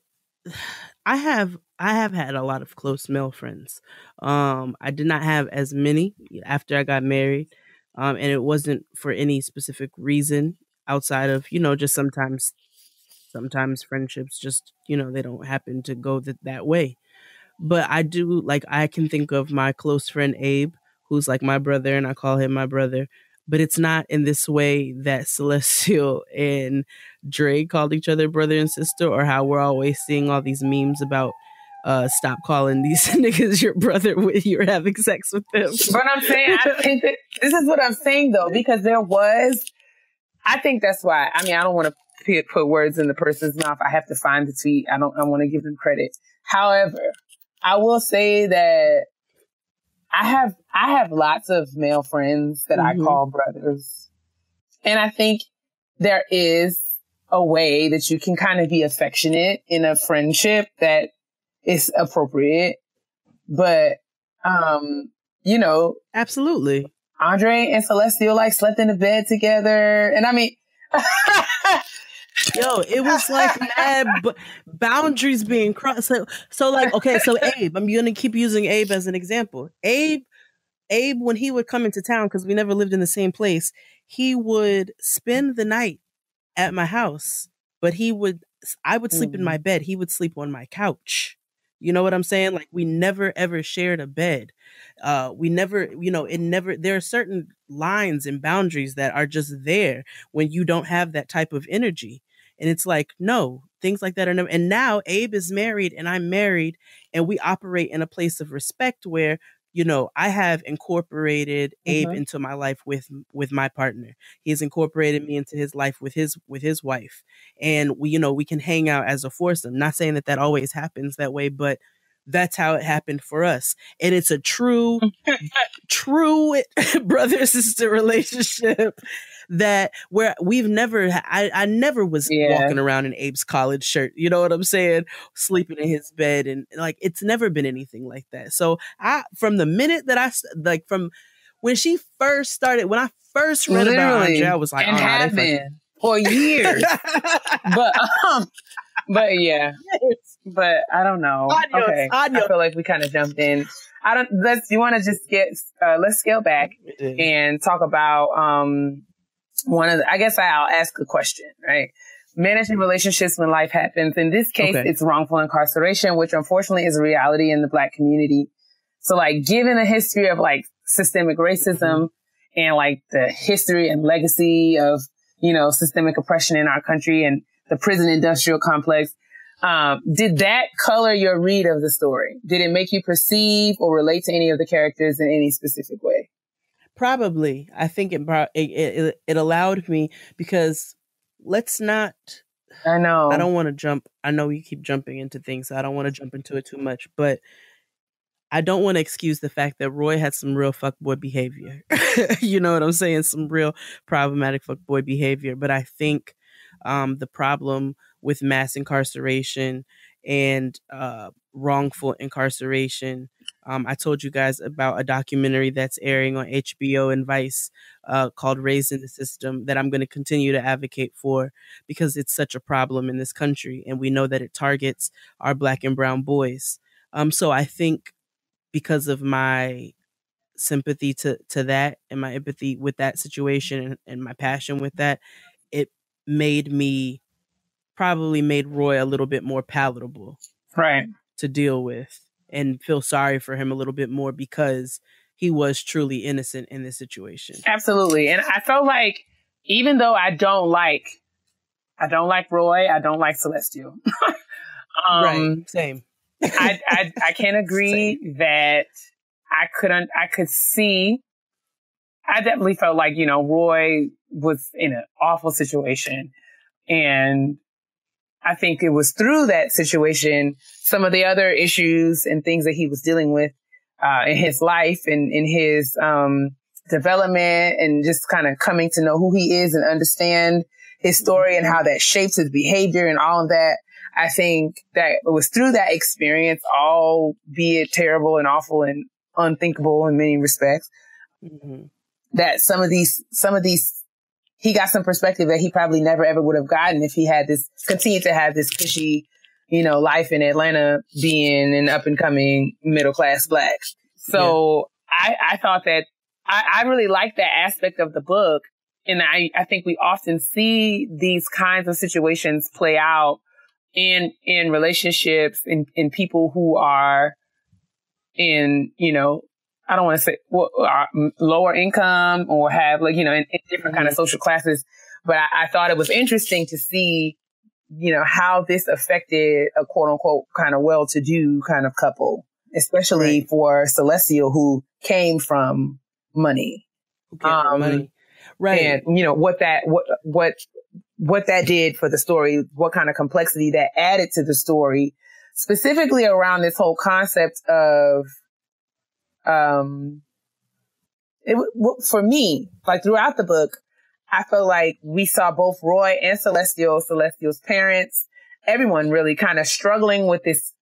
I have had a lot of close male friends. I did not have as many after I got married. And it wasn't for any specific reason outside of, you know, just sometimes friendships just, you know, they don't happen to go that way. But I do, like, I can think of my close friend Abe, who's like my brother, and I call him my brother. But it's not in this way that Celestial and Dre called each other brother and sister, or how we're always seeing all these memes about stop calling these niggas your brother when you're having sex with them. But I'm saying, I think that this is what I'm saying though, because I think that's why, I mean, I don't want to put words in the person's mouth. I have to find the tweet. I want to give them credit. However, I will say that I have lots of male friends that I call brothers. And I think there is a way that you can kind of be affectionate in a friendship that is appropriate. But, you know. Absolutely. Andre and Celestial like slept in the bed together. And I mean. Yo, it was like mad boundaries being crossed. So like, okay, so Abe, I'm going to keep using Abe as an example. Abe, when he would come into town, because we never lived in the same place, he would spend the night at my house, but I would sleep in my bed. He would sleep on my couch. You know what I'm saying? Like, we never ever shared a bed. We never, you know, there are certain lines and boundaries that are just there when you don't have that type of energy. And it's like, no, things like that are never. And now Abe is married and I'm married, and we operate in a place of respect where, you know, I have incorporated Abe into my life with my partner. He's incorporated me into his life with his wife. And we, you know, we can hang out as a foursome. Not saying that always happens that way, but that's how it happened for us. And it's a true brother sister relationship that where we've never, I never was walking around in Abe's college shirt. You know what I'm saying? Sleeping in his bed, and like, it's never been anything like that. So from the minute that from when she first started, when I first read about Andre, I was like, and have been for years. But yeah, but I don't know. Okay, I feel like we kind of jumped in. You want to just let's scale back and talk about, I guess I'll ask a question, right? Managing relationships when life happens. In this case, it's wrongful incarceration, which unfortunately is a reality in the Black community. So like, given the history of like systemic racism and like the history and legacy of, you know, systemic oppression in our country and the prison industrial complex, did that color your read of the story? Did it make you perceive or relate to any of the characters in any specific way? Probably. I think it allowed me, because let's not. I know. I don't want to jump. I know you keep jumping into things, so I don't want to jump into it too much. But I don't want to excuse the fact that Roy had some real fuckboy behavior. You know what I'm saying? Some real problematic fuckboy behavior. But I think the problem with mass incarceration and wrongful incarceration. I told you guys about a documentary that's airing on HBO and Vice called Raised in the System that I'm going to continue to advocate for, because it's such a problem in this country. And we know that it targets our Black and brown boys. So I think because of my sympathy to that and my empathy with that situation and my passion with that, it probably made Roy a little bit more palatable to deal with, and feel sorry for him a little bit more, because he was truly innocent in this situation. Absolutely. And I felt like, even though I don't like I don't like Roy. I don't like Celestial. Right. Same. I can agree that I could see, I definitely felt like, you know, Roy was in an awful situation. And I think it was through that situation, some of the other issues and things that he was dealing with, in his life and in his, development and just kind of coming to know who he is and understand his story and how that shapes his behavior and all of that. I think that it was through that experience, albeit terrible and awful and unthinkable in many respects, that some of these, he got some perspective that he probably never ever would have gotten if he had continued to have this cushy, you know, life in Atlanta, being an up and coming middle class Black. So I thought that I really liked that aspect of the book. And I think we often see these kinds of situations play out in relationships, in people who are in, you know, I don't want to say lower income or have, like, you know, in different kind of social classes. But I thought it was interesting to see, you know, how this affected a quote unquote kind of well-to-do kind of couple, especially for Celestial, who came from money. Right. And, you know, what that did for the story, what kind of complexity that added to the story, specifically around this whole concept of, for me, like throughout the book, I felt like we saw both Roy and Celestial's parents, everyone really kind of struggling with this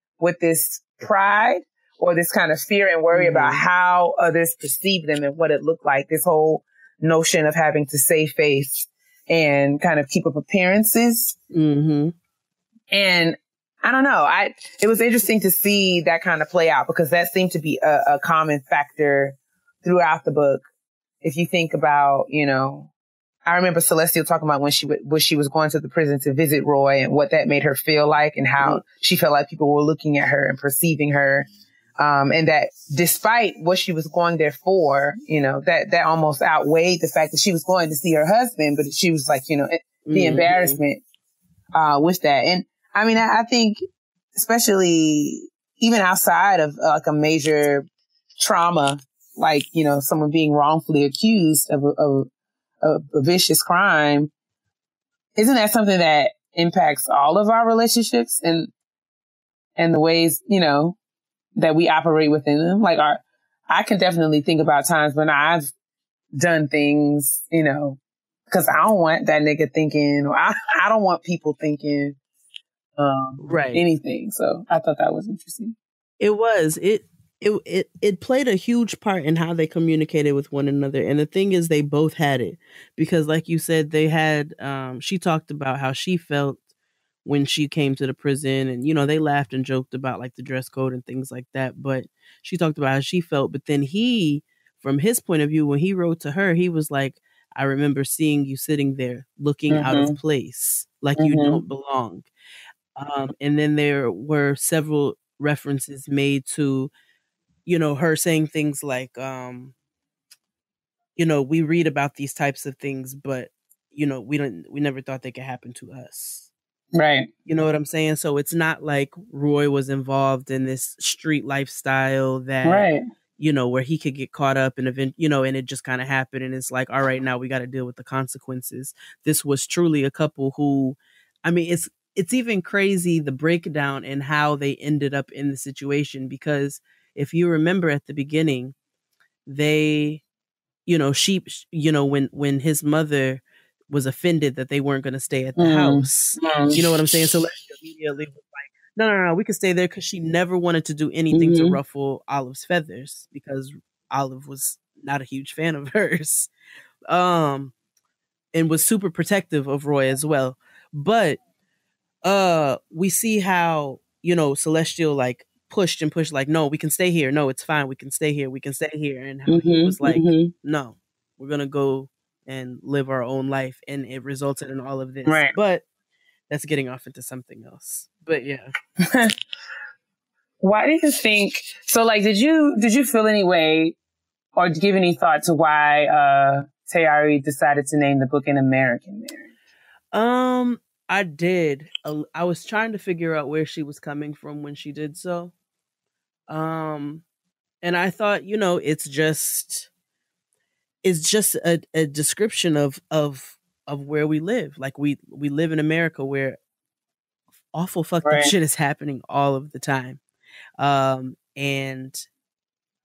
pride or this kind of fear and worry about how others perceive them and what it looked like. This whole notion of having to save face and kind of keep up appearances. And I don't know. It was interesting to see that kind of play out, because that seemed to be a common factor throughout the book. If you think about, you know, I remember Celestial talking about when she was going to the prison to visit Roy and what that made her feel like and how she felt like people were looking at her and perceiving her. And that despite what she was going there for, you know, that almost outweighed the fact that she was going to see her husband, but she was like, you know, the embarrassment, with that. And I mean, I think especially even outside of like a major trauma, like, you know, someone being wrongfully accused of a vicious crime, isn't that something that impacts all of our relationships and the ways, you know, that we operate within them? Like I can definitely think about times when I've done things, you know, because I don't want that nigga thinking, or I don't want people thinking anything. So I thought that was interesting. It was. It played a huge part in how they communicated with one another. And the thing is, they both had it, because like you said, they had, she talked about how she felt when she came to the prison, and, you know, they laughed and joked about like the dress code and things like that. But she talked about how she felt. But then he, from his point of view, when he wrote to her, he was like, I remember seeing you sitting there looking out of place, like you don't belong. And then there were several references made to, you know, her saying things like, you know, we read about these types of things, but, you know, we never thought they could happen to us. Right. You know what I'm saying? So it's not like Roy was involved in this street lifestyle that, you know, where he could get caught up in event, you know, and it just kind of happened. And it's like, all right, now we got to deal with the consequences. This was truly a couple who, I mean, it's even crazy, the breakdown and how they ended up in the situation, because if you remember at the beginning, they, you know, you know, when his mother was offended that they weren't going to stay at the house, you know what I'm saying? So Celeste immediately was like, no, we can stay there, because she never wanted to do anything to ruffle Olive's feathers, because Olive was not a huge fan of hers, and was super protective of Roy as well. But we see how, you know, Celestial like pushed and pushed, like, no, we can stay here. No, it's fine. We can stay here. We can stay here. And how he was like, no, we're going to go and live our own life. And it resulted in all of this. Right. But that's getting off into something else. But yeah. Why do you think, so like, did you feel any way or give any thought to why Tayari decided to name the book An American Marriage? I did. I was trying to figure out where she was coming from when she did so. And I thought, it's just a description of where we live. Like we live in America where awful fucked up shit is happening all of the time. And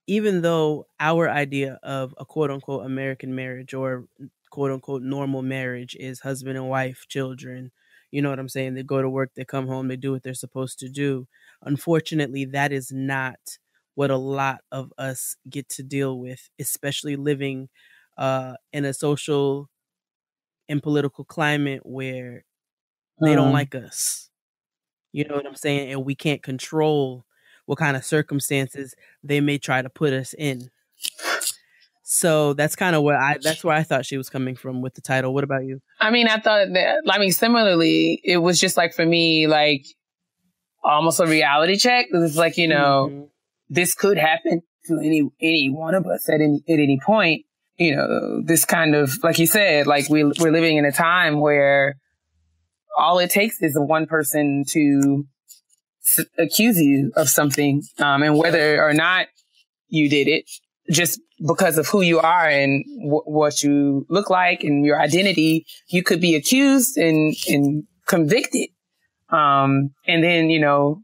even though our idea of a quote unquote American marriage or quote unquote normal marriage is husband and wife, children, you know what I'm saying? They go to work, they come home, they do what they're supposed to do. Unfortunately, that is not what a lot of us get to deal with, especially living in a social and political climate where they don't like us. You know what I'm saying? And we can't control what kind of circumstances they may try to put us in. So that's kind of that's where I thought she was coming from with the title. What about you? I mean, similarly, it was just like for me, like almost a reality check. It was like, this could happen to any one of us at any point. This kind of, like you said, like we're living in a time where all it takes is one person to accuse you of something, and whether or not you did it, just because of who you are and what you look like and your identity, you could be accused and convicted. And then,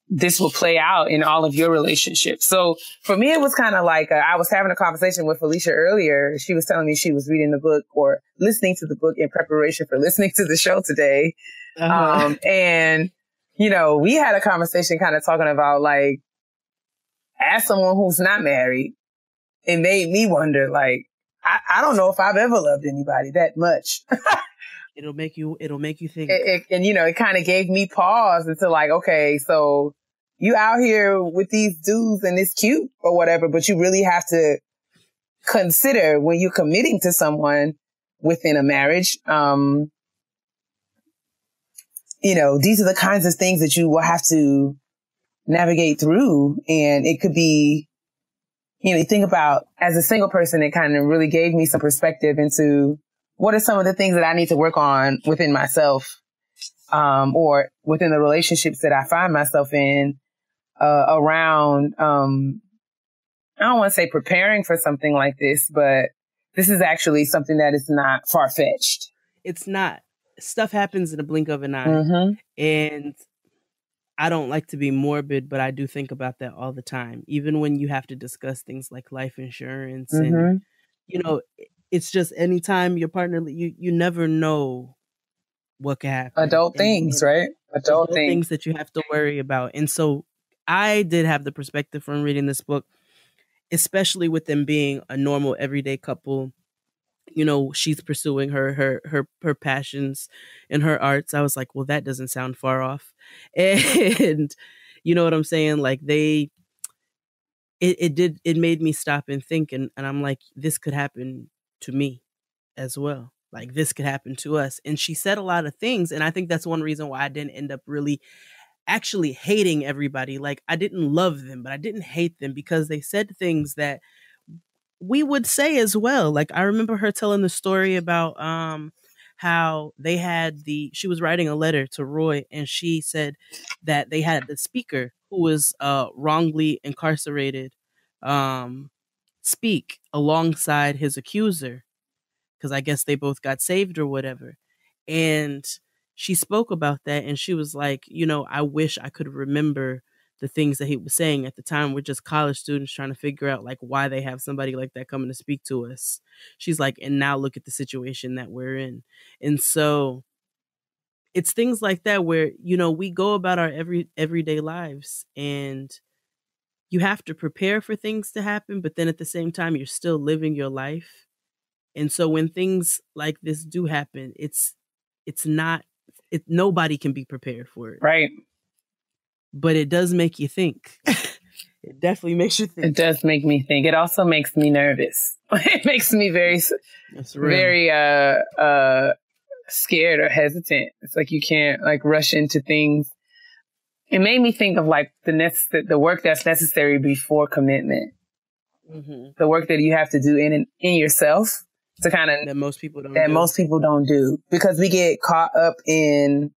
this will play out in all of your relationships. So for me, it was kind of like I was having a conversation with Felicia earlier. She was telling me she was reading the book or listening to the book in preparation for listening to the show today. And, we had a conversation kind of talking about like, as someone who's not married, it made me wonder, like, I don't know if I've ever loved anybody that much. It'll make you think. It kind of gave me pause into like, okay, so you out here with these dudes and it's cute or whatever, but you really have to consider when you're committing to someone within a marriage. These are the kinds of things that you will have to navigate through. And it could be, you think about as a single person, it kind of really gave me some perspective into what are some of the things that I need to work on within myself, or within the relationships that I find myself in, around, I don't want to say preparing for something like this, but this is actually something that is not far-fetched. It's not. Stuff happens in a blink of an eye. Mm-hmm. And I don't like to be morbid, but I do think about that all the time. Even when you have to discuss things like life insurance and, it's just anytime your partner, you never know what can happen. Adult things, right? Adult things that you have to worry about. And so I did have the perspective from reading this book, especially with them being a normal everyday couple. She's pursuing her passions and her arts. I was like, well, that doesn't sound far off. And you know what I'm saying? Like it made me stop and think. And I'm like, this could happen to me as well. Like this could happen to us. And she said a lot of things. And I think that's one reason why I didn't end up really actually hating everybody. Like I didn't love them, but I didn't hate them because they said things that we would say as well. Like I remember her telling the story about how they had she was writing a letter to Roy, and she said that they had the speaker who was wrongly incarcerated speak alongside his accuser, because I guess they both got saved or whatever. And she spoke about that, and she was like, I wish I could remember the things that he was saying at the time. We're just college students trying to figure out like why they have somebody like that coming to speak to us. She's like, and now look at the situation that we're in. And so it's things like that where, we go about our everyday lives, and you have to prepare for things to happen, but then at the same time, you're still living your life. And so when things like this do happen, nobody can be prepared for it. Right. But it does make you think. It definitely makes you think. It does make me think. It also makes me nervous. It makes me very scared or hesitant. It's like you can't like rush into things. It made me think of like the work that's necessary before commitment. Mm-hmm. The work that you have to do in yourself to kind of that most people don't that do. most people don't do, because we get caught up in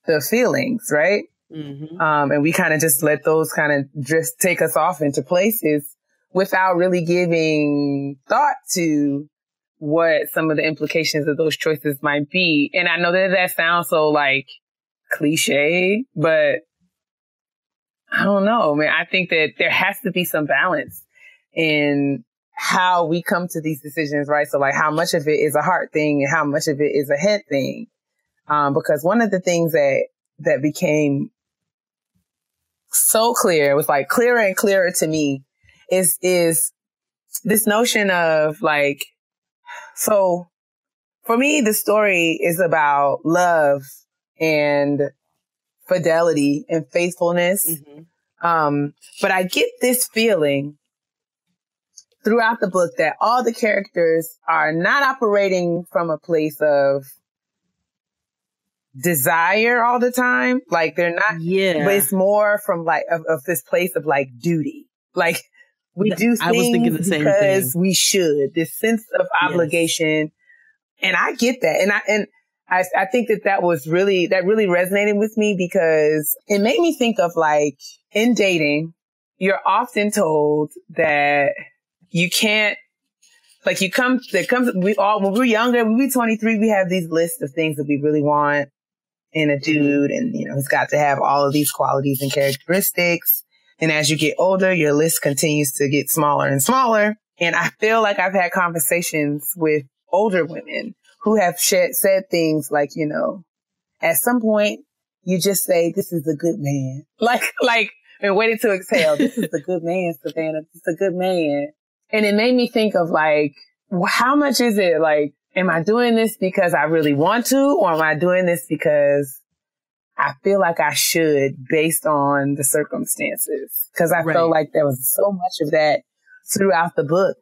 the feelings, right? Mm-hmm. And we kind of just let those kind of just take us off into places without really giving thought to what some of the implications of those choices might be. And I know that sounds so like cliche, but I don't know, man. I think that there has to be some balance in how we come to these decisions, right? So like how much of it is a heart thing and how much of it is a head thing. Because one of the things that became so clear, it was like clearer and clearer to me, is this notion of like, so for me, the story is about love and fidelity and faithfulness. Mm-hmm. But I get this feeling throughout the book that all the characters are not operating from a place of desire all the time. Like they're not, Yeah. but it's more from like, of this place of like duty. Like we do I was thinking things the same because thing. we should, this sense of obligation. And I get that. And I think that really resonated with me, because it made me think of like in dating, you're often told that you can't, like when we're younger, when we're 23, we have these lists of things that we really want in a dude. And, you know, he's got to have all of these qualities and characteristics. And as you get older, your list continues to get smaller and smaller. And I feel like I've had conversations with older women who have said things like, you know, at some point you just say, this is a good man. Like, and waited to exhale. This is a good man, Savannah. This is a good man. And it made me think of like, how much is it? Like, am I doing this because I really want to, or am I doing this because I feel like I should based on the circumstances? Because I felt like there was so much of that throughout the book.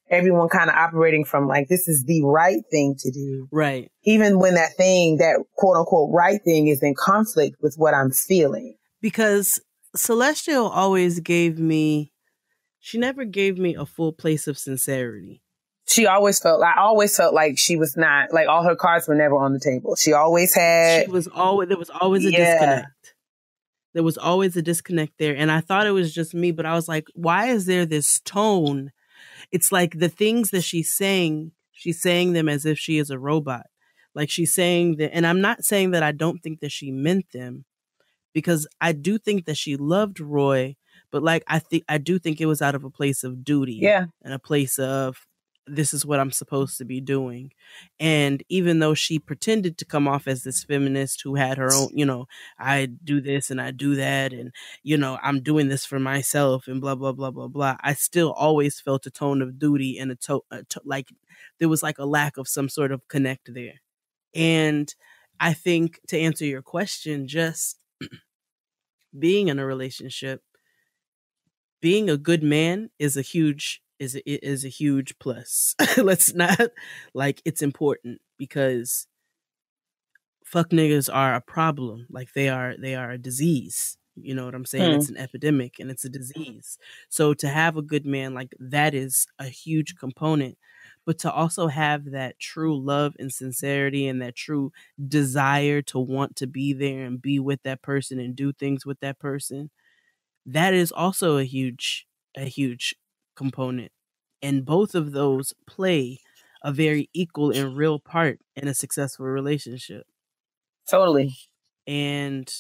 Everyone kind of operating from like, this is the right thing to do. Right. Even when that thing, that quote unquote right thing, is in conflict with what I'm feeling. Because Celestial she never gave me a full place of sincerity. I always felt like she was not, like all her cards were never on the table. There was always a disconnect. There was always a disconnect there. And I thought it was just me, but I was like, why is there this tone? It's like the things that she's saying them as if she is a robot. Like she's saying that, and I'm not saying that I don't think that she meant them, because I do think that she loved Roy, but like I do think it was out of a place of duty, and a place of, this is what I'm supposed to be doing. And even though she pretended to come off as this feminist who had her own, you know, I do this and I do that, and, you know, I'm doing this for myself and blah, blah, blah, blah, blah, I still always felt a tone of duty and like there was like a lack of some sort of connect there. And I think, to answer your question, just being in a relationship, being a good man is a huge plus. Let's not, like, it's important, because fuck niggas are a problem. Like they are a disease. You know what I'm saying? It's an epidemic and it's a disease. So to have a good man, like, that is a huge component. But to also have that true love and sincerity and that true desire to want to be there and be with that person and do things with that person, that is also a huge component. And both of those play a very equal and real part in a successful relationship. Totally. And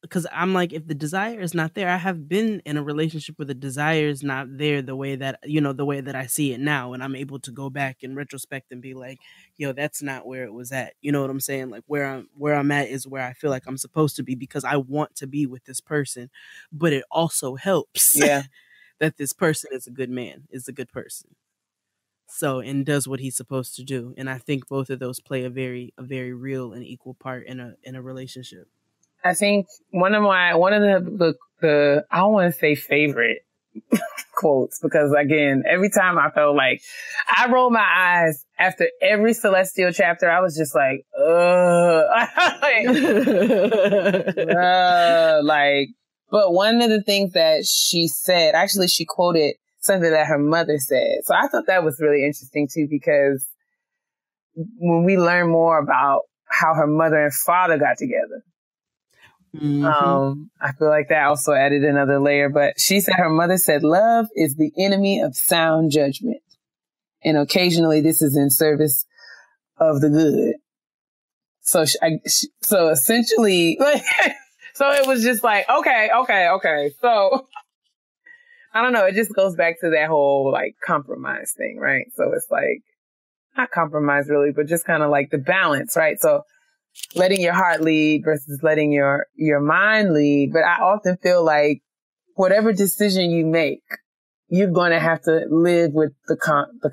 because I'm like, if the desire is not there, I have been in a relationship where the desire is not there the way that, you know, the way that I see it now. And I'm able to go back in retrospect and be like, yo, that's not where it was at. You know what I'm saying? Like where I'm at is where I feel like I'm supposed to be, because I want to be with this person. But it also helps that this person is a good man, is a good person. So, and does what he's supposed to do. And I think both of those play a very real and equal part in a relationship. I think one of the I don't want to say favorite quotes, because again, every time I felt like I rolled my eyes after every Celestial chapter, I was just like, like, but one of the things that she said, actually she quoted something that her mother said. So I thought that was really interesting too, because when we learn more about how her mother and father got together, I feel like that also added another layer. But she said her mother said, love is the enemy of sound judgment. And occasionally this is in service of the good. So, so essentially, like, so it was just like, okay. So I don't know. It just goes back to that whole like compromise thing, right? So it's like, not compromise really, but just kind of like the balance, right? So letting your heart lead versus letting your mind lead. But I often feel like whatever decision you make, you're going to have to live with the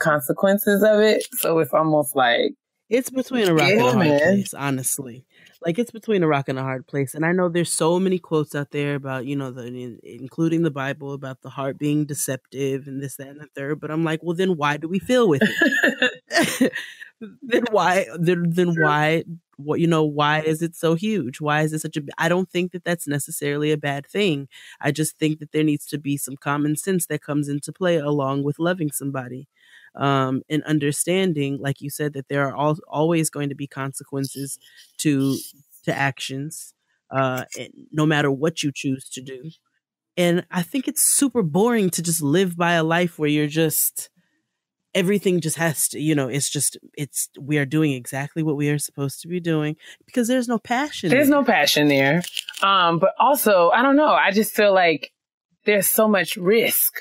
consequences of it. So it's almost like, it's between a rock and a hard place, honestly. Like, it's between a rock and a hard place. And I know there's so many quotes out there about, you know, including the Bible, about the heart being deceptive and this, that, and the third. But I'm like, well, then why do we feel with it? Then why, what, you know, why is it so huge? Why is it such I don't think that that's necessarily a bad thing. I just think that there needs to be some common sense that comes into play along with loving somebody. And understanding, like you said, that there are always going to be consequences to actions, no matter what you choose to do. And I think it's super boring to just live by a life where you're just, everything just has to, you know, we are doing exactly what we are supposed to be doing, because there's no passion. There's no passion there. But also, I don't know. I just feel like there's so much risk.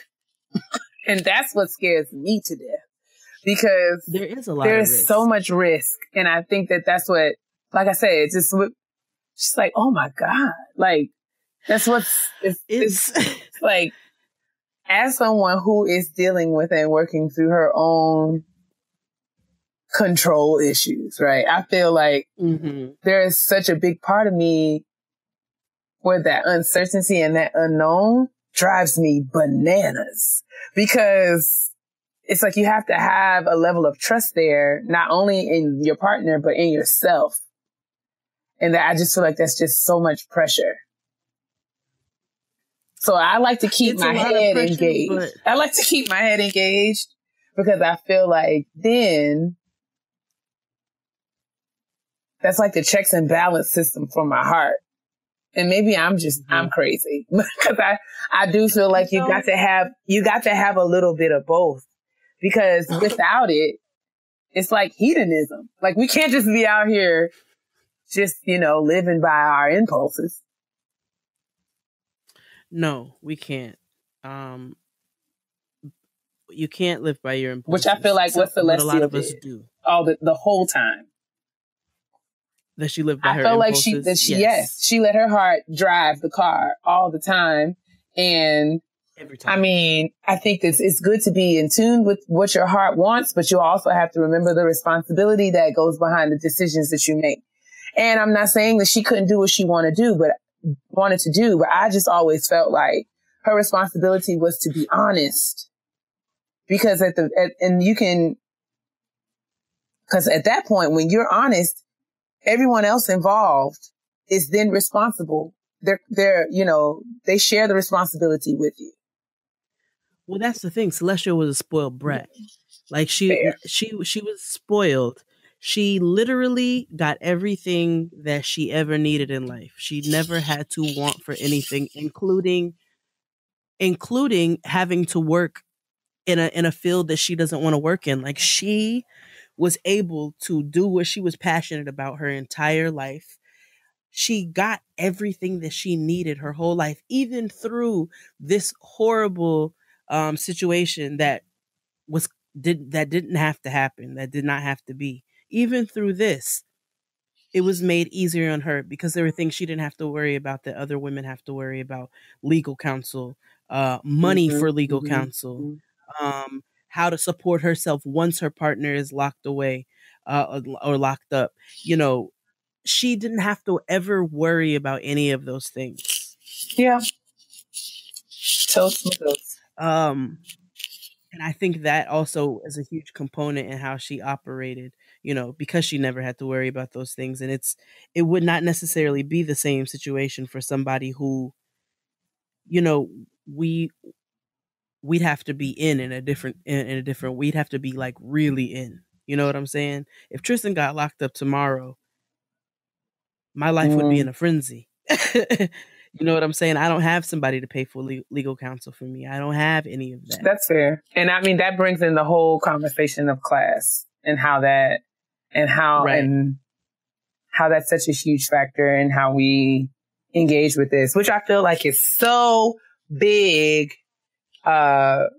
And that's what scares me to death, because there's so much risk. And I think that that's what, like I said, it's just like, oh my God, like that's it's like, as someone who is dealing with and working through her own control issues, right? I feel like there is such a big part of me where that uncertainty and that unknown drives me bananas, because it's like you have to have a level of trust there, not only in your partner, but in yourself. And that I just feel like that's just so much pressure. So I like to keep my head engaged. I like to keep my head engaged, because I feel like then that's like the checks and balance system for my heart. And maybe I'm crazy, because I do feel like you got to have a little bit of both, because without it, it's like hedonism. Like, we can't just be out here just, you know, living by our impulses. No, we can't. You can't live by your impulses. Which I feel like what Celestia a lot of us do. All the whole time. That she lived by her impulses. I felt like she let her heart drive the car all the time. And every time. I mean, I think it's good to be in tune with what your heart wants, but you also have to remember the responsibility that goes behind the decisions that you make. And I'm not saying that she couldn't do what she wanted to do, but I just always felt like her responsibility was to be honest. Because because at that point, when you're honest, everyone else involved is then responsible. They're, you know, they share the responsibility with you. Well, that's the thing. Celestia was a spoiled brat. Like, she was spoiled. She literally got everything that she ever needed in life. She never had to want for anything, including having to work in a field that she doesn't want to work in. Like, she was able to do what she was passionate about her entire life. She got everything that she needed her whole life, even through this horrible situation that didn't have to happen, that did not have to be. Even through this, it was made easier on her, because there were things she didn't have to worry about that other women have to worry about. Legal counsel, money for legal counsel, how to support herself once her partner is locked away or locked up. You know, she didn't have to ever worry about any of those things. Yeah. Toast. And I think that also is a huge component in how she operated, you know, because she never had to worry about those things. And it would not necessarily be the same situation for somebody who, you know, we'd have to be in a different we'd have to be like really in. You know what I'm saying? If Tristan got locked up tomorrow, my life would be in a frenzy. You know what I'm saying? I don't have somebody to pay for legal counsel for me. I don't have any of that. That's fair. And I mean, that brings in the whole conversation of class and how that's such a huge factor in how we engage with this, which I feel like is so big, that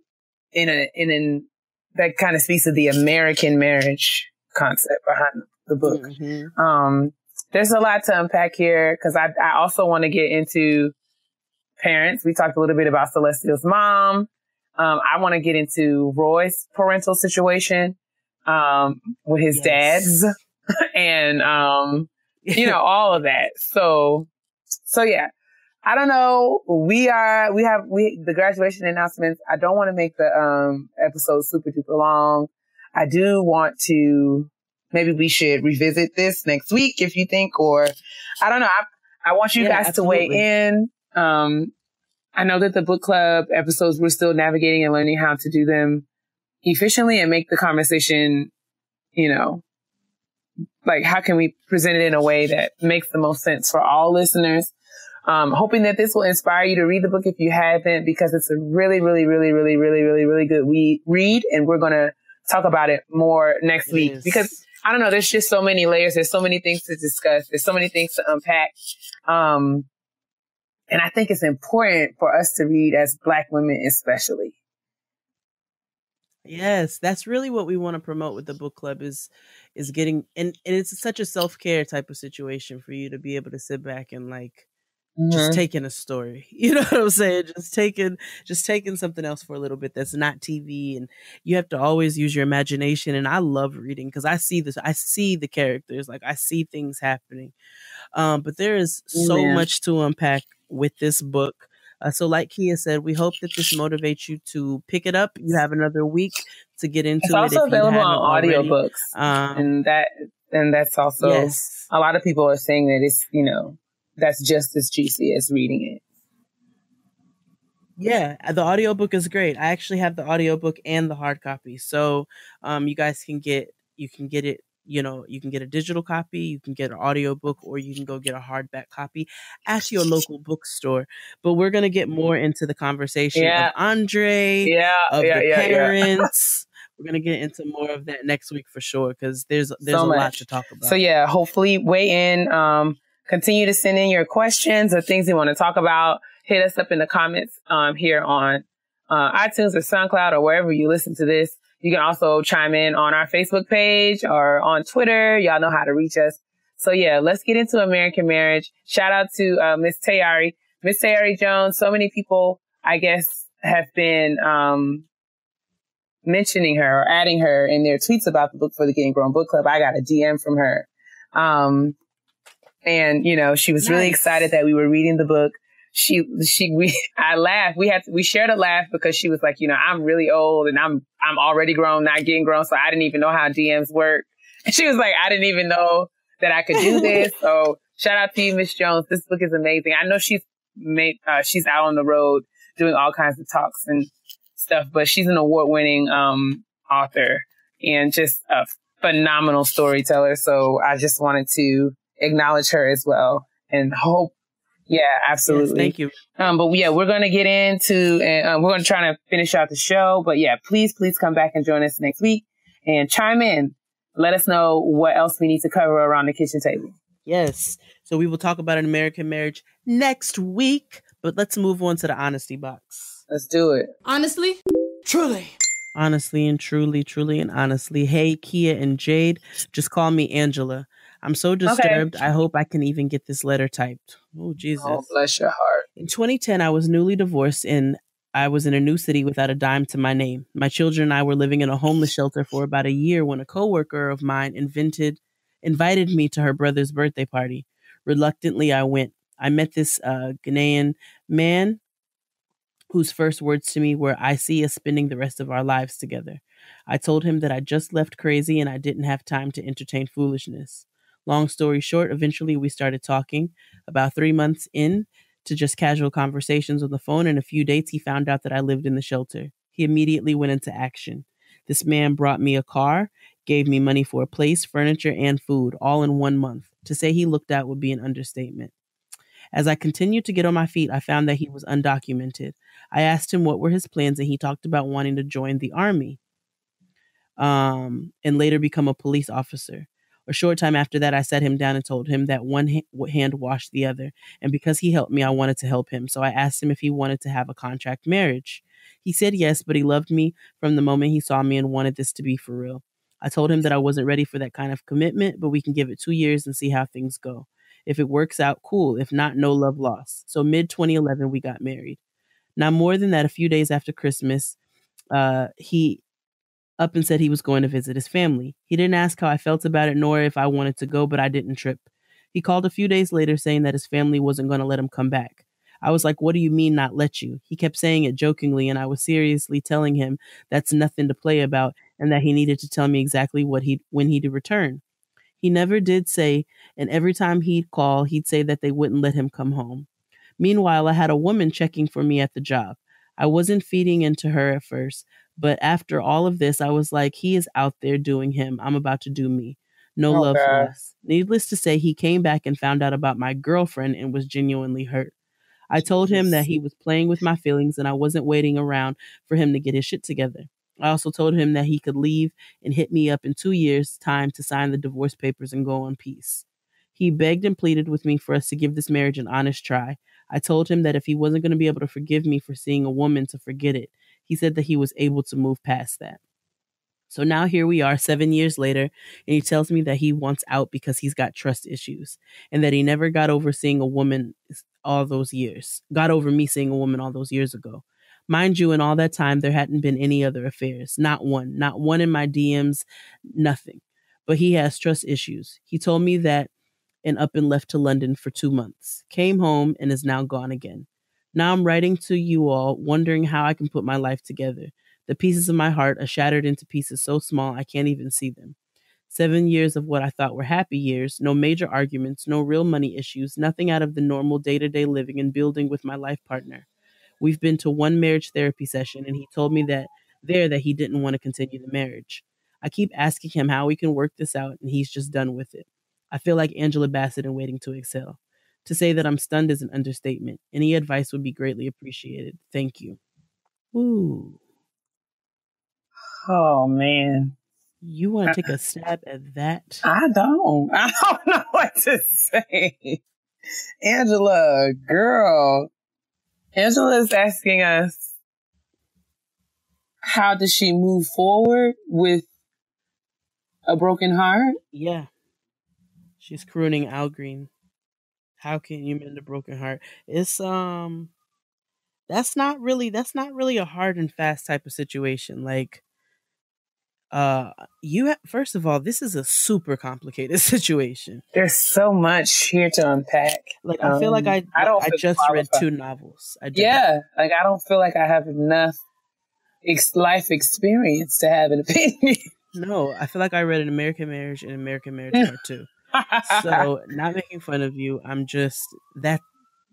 kind of speaks to the American marriage concept behind the book. Mm-hmm. There's a lot to unpack here because I also want to get into parents. We talked a little bit about Celestial's mom. I want to get into Roy's parental situation with his dads and, all of that. So yeah, I don't know. We have the graduation announcements. I don't want to make the episode super duper long. I do want to. Maybe we should revisit this next week if you think, or I don't know. I want you guys to weigh in. I know that the book club episodes, we're still navigating and learning how to do them efficiently and make the conversation, like how can we present it in a way that makes the most sense for all listeners. Hoping that this will inspire you to read the book if you haven't, because it's a really, really, really, really, really, really, really good read. And we're going to talk about it more next week because I don't know. There's just so many layers. There's so many things to discuss. There's so many things to unpack. And I think it's important for us to read as Black women, especially. Yes, that's really what we want to promote with the book club is getting, and it's such a self-care type of situation for you to be able to sit back and like, just taking a story, you know what I'm saying? Just taking something else for a little bit that's not TV, and you have to always use your imagination. And I love reading because I see the characters, like I see things happening. But there is so much to unpack with this book. So like Kia said, we hope that this motivates you to pick it up. You have another week to get into it. It's also available on audiobooks. And that's also, a lot of people are saying that it's, that's just as juicy as reading it. Yeah, the audiobook is great. I actually have the audiobook and the hard copy. So you guys can get it, you can get a digital copy, you can get an audiobook, or you can go get a hardback copy at your local bookstore. But we're going to get more into the conversation of Andre, of the parents. We're going to get into more of that next week for sure, because there's a lot to talk about. So yeah, hopefully weigh in. Continue to send in your questions or things you want to talk about. Hit us up in the comments here on iTunes or SoundCloud or wherever you listen to this. You can also chime in on our Facebook page or on Twitter. Y'all know how to reach us. So yeah, let's get into American Marriage. Shout out to Miss Tayari Jones. So many people, I guess, have been mentioning her or adding her in their tweets about the book for the Getting Grown Book Club. I got a DM from her. And, she was really excited that we were reading the book. I laughed. We shared a laugh because she was like, I'm really old and I'm already grown, not getting grown. So I didn't even know how DMs work. And she was like, I didn't even know that I could do this. So shout out to you, Miss Jones. This book is amazing. I know she's out on the road doing all kinds of talks and stuff, but she's an award-winning, author and just a phenomenal storyteller. So I just wanted to acknowledge her as well and hope. Yeah, absolutely. Yes, thank you. But yeah, we're going to get into, and we're going to try to finish out the show, but yeah, please come back and join us next week and chime in. Let us know what else we need to cover around the kitchen table. Yes. So we will talk about an American Marriage next week, but let's move on to the honesty box. Let's do it. Honestly, truly. Honestly and truly and honestly. Hey, Kia and Jade, just call me Angela. I'm so disturbed. Okay. I hope I can even get this letter typed. Oh, Jesus. Oh, bless your heart. In 2010, I was newly divorced and I was in a new city without a dime to my name. My children and I were living in a homeless shelter for about a year when a coworker of mine invited me to her brother's birthday party. Reluctantly, I went. I met this Ghanaian man whose first words to me were, "I see us spending the rest of our lives together." I told him that I just left crazy and I didn't have time to entertain foolishness. Long story short, eventually we started talking. About 3 months in, to just casual conversations on the phone and a few dates, he found out that I lived in the shelter. He immediately went into action. This man brought me a car, gave me money for a place, furniture, and food, all in 1 month. To say he looked out would be an understatement. As I continued to get on my feet, I found that he was undocumented. I asked him what were his plans, and he talked about wanting to join the army and later become a police officer. A short time after that, I sat him down and told him that one hand washed the other. And because he helped me, I wanted to help him. So I asked him if he wanted to have a contract marriage. He said yes, but he loved me from the moment he saw me and wanted this to be for real. I told him that I wasn't ready for that kind of commitment, but we can give it 2 years and see how things go. If it works out, cool. If not, no love lost. So mid 2011, we got married. Now, more than that, a few days after Christmas, he up and said he was going to visit his family. He didn't ask how I felt about it nor if I wanted to go, but I didn't trip. He called a few days later saying that his family wasn't going to let him come back. I was like, what do you mean not let you? He kept saying it jokingly, and I was seriously telling him that's nothing to play about and that he needed to tell me exactly when he'd return. He never did say, and every time he'd call, he'd say that they wouldn't let him come home. Meanwhile, I had a woman checking for me at the job. I wasn't feeding into her at first, but after all of this, I was like, he is out there doing him. I'm about to do me. No love lost. Needless to say, he came back and found out about my girlfriend and was genuinely hurt. I told him that he was playing with my feelings and I wasn't waiting around for him to get his shit together. I also told him that he could leave and hit me up in 2 years' time to sign the divorce papers and go in peace. He begged and pleaded with me for us to give this marriage an honest try. I told him that if he wasn't going to be able to forgive me for seeing a woman, to forget it. He said that he was able to move past that. So now here we are 7 years later, and he tells me that he wants out because he's got trust issues and that he never got over seeing a woman all those years, got over me seeing a woman all those years ago. Mind you, in all that time, there hadn't been any other affairs. Not one in my DMs, nothing. But he has trust issues. He told me that and up and left to London for 2 months, came home and is now gone again. Now I'm writing to you all, wondering how I can put my life together. The pieces of my heart are shattered into pieces so small I can't even see them. 7 years of what I thought were happy years, no major arguments, no real money issues, nothing out of the normal day-to-day living and building with my life partner. We've been to one marriage therapy session, and he told me that he didn't want to continue the marriage. I keep asking him how we can work this out, and he's just done with it. I feel like Angela Bassett in Waiting to Exhale. To say that I'm stunned is an understatement. Any advice would be greatly appreciated. Thank you. Ooh. Oh, man. You want to take a stab at that? I don't know what to say. Angela, girl. Angela is asking us, how does she move forward with a broken heart? Yeah. She's crooning Al Green. How can you mend a broken heart? It's that's not really a hard and fast type of situation. Like first of all, this is a super complicated situation. There's so much here to unpack. Like I feel like I just read 2 novels. I don't feel like I have enough life experience to have an opinion. No, I feel like I read An American Marriage and American Marriage Part 2. So, not making fun of you, I'm just that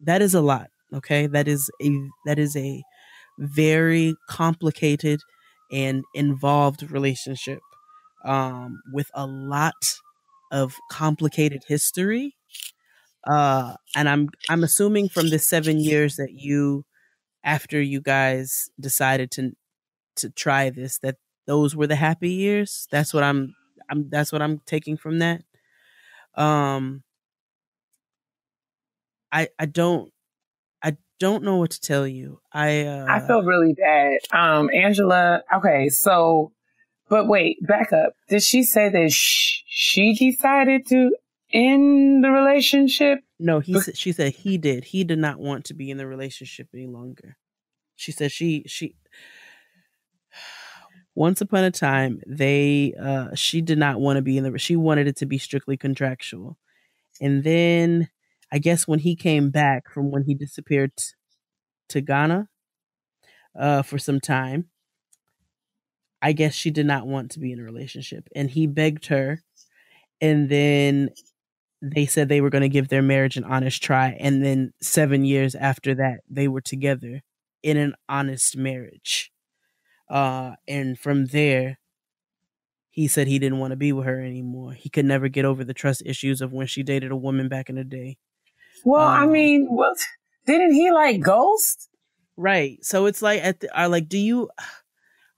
is a lot, okay? That is a very complicated and involved relationship with a lot of complicated history. And I'm assuming from the 7 years that after you guys decided to try this, that those were the happy years. That's what I'm taking from that. I don't know what to tell you. I feel really bad. Angela, okay, so, but wait, back up. Did she say that she decided to end the relationship? No, she said he did. He did not want to be in the relationship any longer. She said she once upon a time, she did not want to be she wanted it to be strictly contractual. And then I guess when he came back from when he disappeared to Ghana for some time, I guess she did not want to be in a relationship. And he begged her. And then they said they were going to give their marriage an honest try. And then 7 years after that, they were together in an honest marriage. And from there, he said he didn't want to be with her anymore. He could never get over the trust issues of when she dated a woman back in the day. Well, I mean, well, didn't he like ghost? Right. So it's like, do you,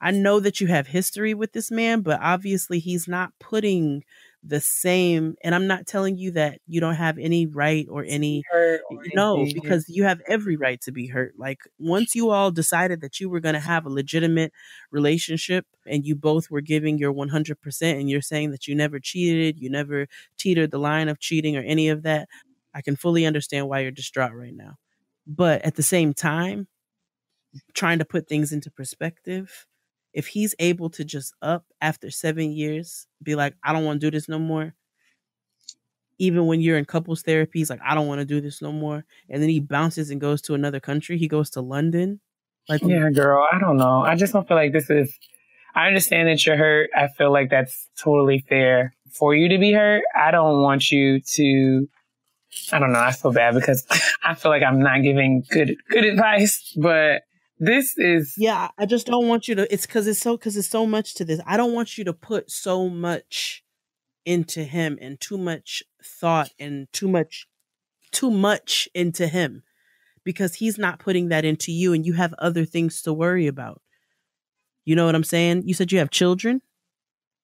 I know that you have history with this man, but obviously he's not putting the same, and I'm not telling you that you don't have any right or any, no, because you have every right to be hurt. Like once you all decided that you were going to have a legitimate relationship and you both were giving your 100% and you're saying that you never cheated, you never teetered the line of cheating or any of that, I can fully understand why you're distraught right now. But at the same time, trying to put things into perspective, if he's able to just up after 7 years, be like, I don't want to do this no more. Even when you're in couples therapy, he's like, I don't want to do this no more. And then he bounces and goes to another country. He goes to London. Like, yeah, girl, I don't know. I just don't feel like this is, I understand that you're hurt. I feel like that's totally fair for you to be hurt. I don't want you to, I don't know. I feel bad because I feel like I'm not giving good advice, but this is, yeah, I just don't want you to, because it's so much to this. I don't want you to put so much into him and too much thought and too much into him, because he's not putting that into you and you have other things to worry about. You know what I'm saying? You said you have children.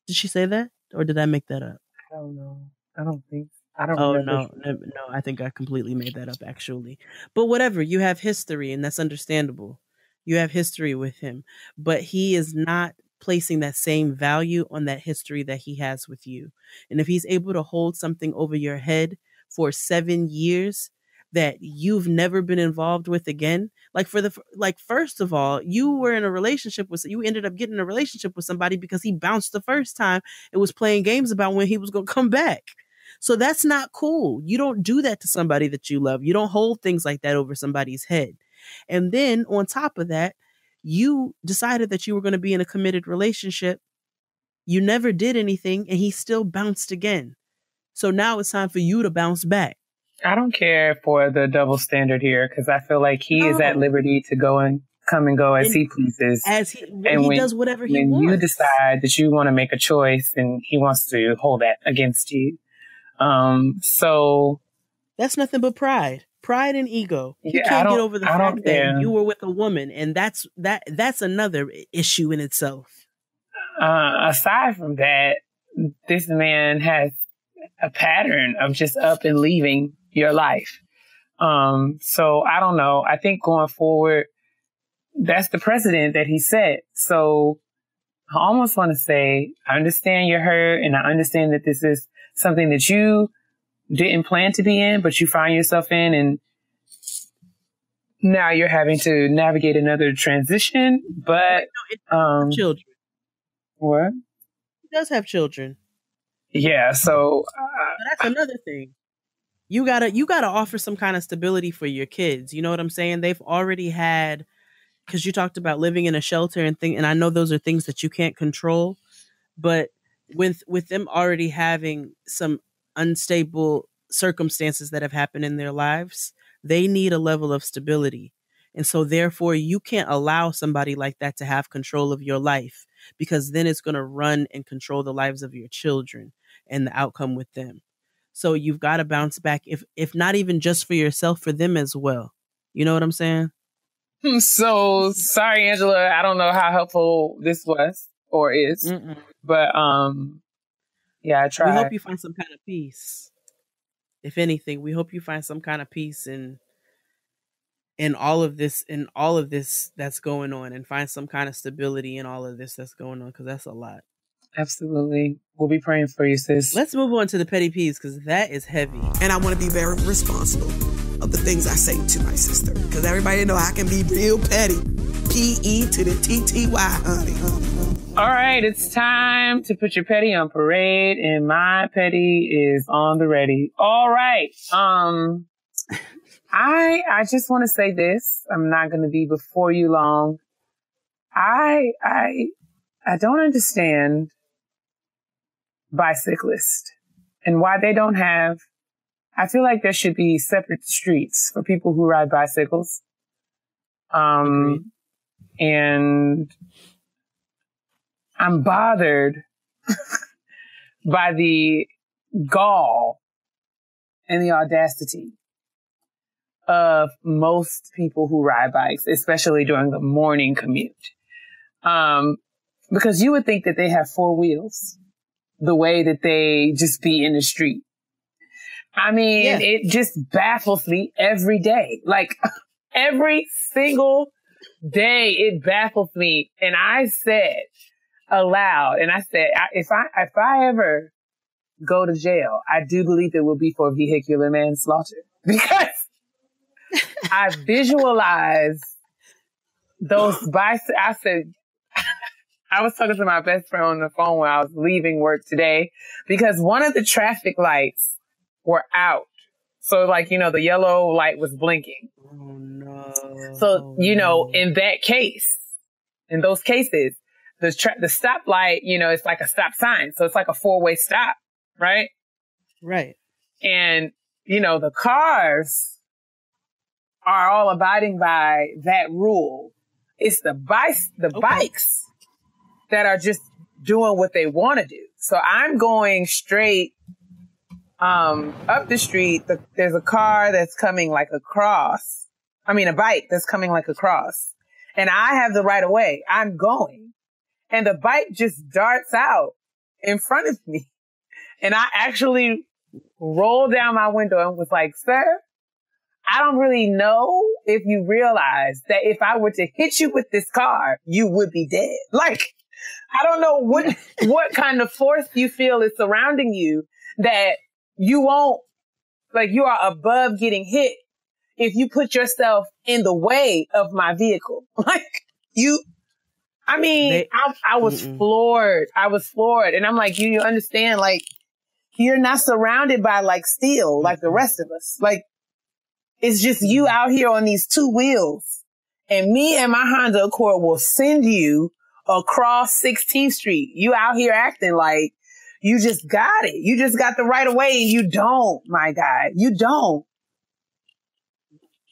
Did she say that? Or did I make that up? I don't know. I don't think. I don't remember. No, I think I completely made that up actually. But whatever, you have history and that's understandable. You have history with him, but he is not placing that same value on that history that he has with you. And if he's able to hold something over your head for 7 years that you've never been involved with again, first of all, you were in a relationship with, you ended up getting in a relationship with somebody because he bounced the first time and was playing games about when he was going to come back. So that's not cool. You don't do that to somebody that you love. You don't hold things like that over somebody's head. And then on top of that, you decided that you were going to be in a committed relationship. You never did anything and he still bounced again. So now it's time for you to bounce back. I don't care for the double standard here because I feel like he is at liberty to go and come and go as he pleases. He does whatever he wants. When you decide that you want to make a choice and he wants to hold that against you. So that's nothing but pride and ego. He can't get over the fact that you were with a woman, and that's another issue in itself. Aside from that, this man has a pattern of just up and leaving your life. So I don't know. I think going forward, that's the precedent that he set. So I almost want to say, I understand you're hurt and I understand that this is something that you didn't plan to be in, but you find yourself in, and now you're having to navigate another transition. But children. What? He does have children. Yeah, so that's another thing. You gotta offer some kind of stability for your kids. You know what I'm saying? They've already had, because you talked about living in a shelter and I know those are things that you can't control, but with them already having some unstable circumstances that have happened in their lives, they need a level of stability. And so therefore you can't allow somebody like that to have control of your life, because then it's going to run and control the lives of your children and the outcome with them. So you've got to bounce back, if not even just for yourself, for them as well. You know what I'm saying? So sorry, Angela. I don't know how helpful this was or is. Mm-mm. But yeah, I tried. We hope you find some kind of peace. If anything, we hope you find some kind of peace in all of this that's going on, and find some kind of stability in all of this that's going on, because that's a lot. Absolutely. We'll be praying for you, sis. Let's move on to the petty peeves, because that is heavy. And I want to be very responsible of the things I say to my sister, because everybody know I can be real petty. P-E to the T-T-Y, honey. All right, it's time to put your petty on parade, and my petty is on the ready. All right. I just want to say this. I'm not going to be before you long. I don't understand bicyclists and why they don't have I feel like there should be separate streets for people who ride bicycles. Agreed. And I'm bothered by the gall and the audacity of most people who ride bikes, especially during the morning commute. Because you would think that they have four wheels the way that they just be in the street. I mean, It just baffles me every day. Like every single day it baffles me. And I said aloud, and I said, if I ever go to jail, I do believe it will be for vehicular manslaughter, because I visualize those bicycles. I said, I was talking to my best friend on the phone when I was leaving work today, because one of the traffic lights were out. So like, the yellow light was blinking. Oh no. So, in those cases, the stoplight, it's like a stop sign. So it's like a four-way stop, right? Right. And, the cars are all abiding by that rule. It's the bikes that are just doing what they want to do. So I'm going straight up the street. There's a car that's coming like across. I mean, a bike that's coming like across. And I have the right of way. I'm going. And the bike just darts out in front of me. And I actually rolled down my window and was like, sir, I don't really know if you realize that if I were to hit you with this car, you would be dead. Like, I don't know what kind of force you feel is surrounding you that you won't, like, you are above getting hit if you put yourself in the way of my vehicle. Like, I was floored. I was floored. And I'm like, you understand, like, you're not surrounded by like steel like the rest of us. Like, it's just you out here on these two wheels, and me and my Honda Accord will send you across 16th Street. You out here acting like you just got it. You just got the right of way, and you don't, my guy. You don't.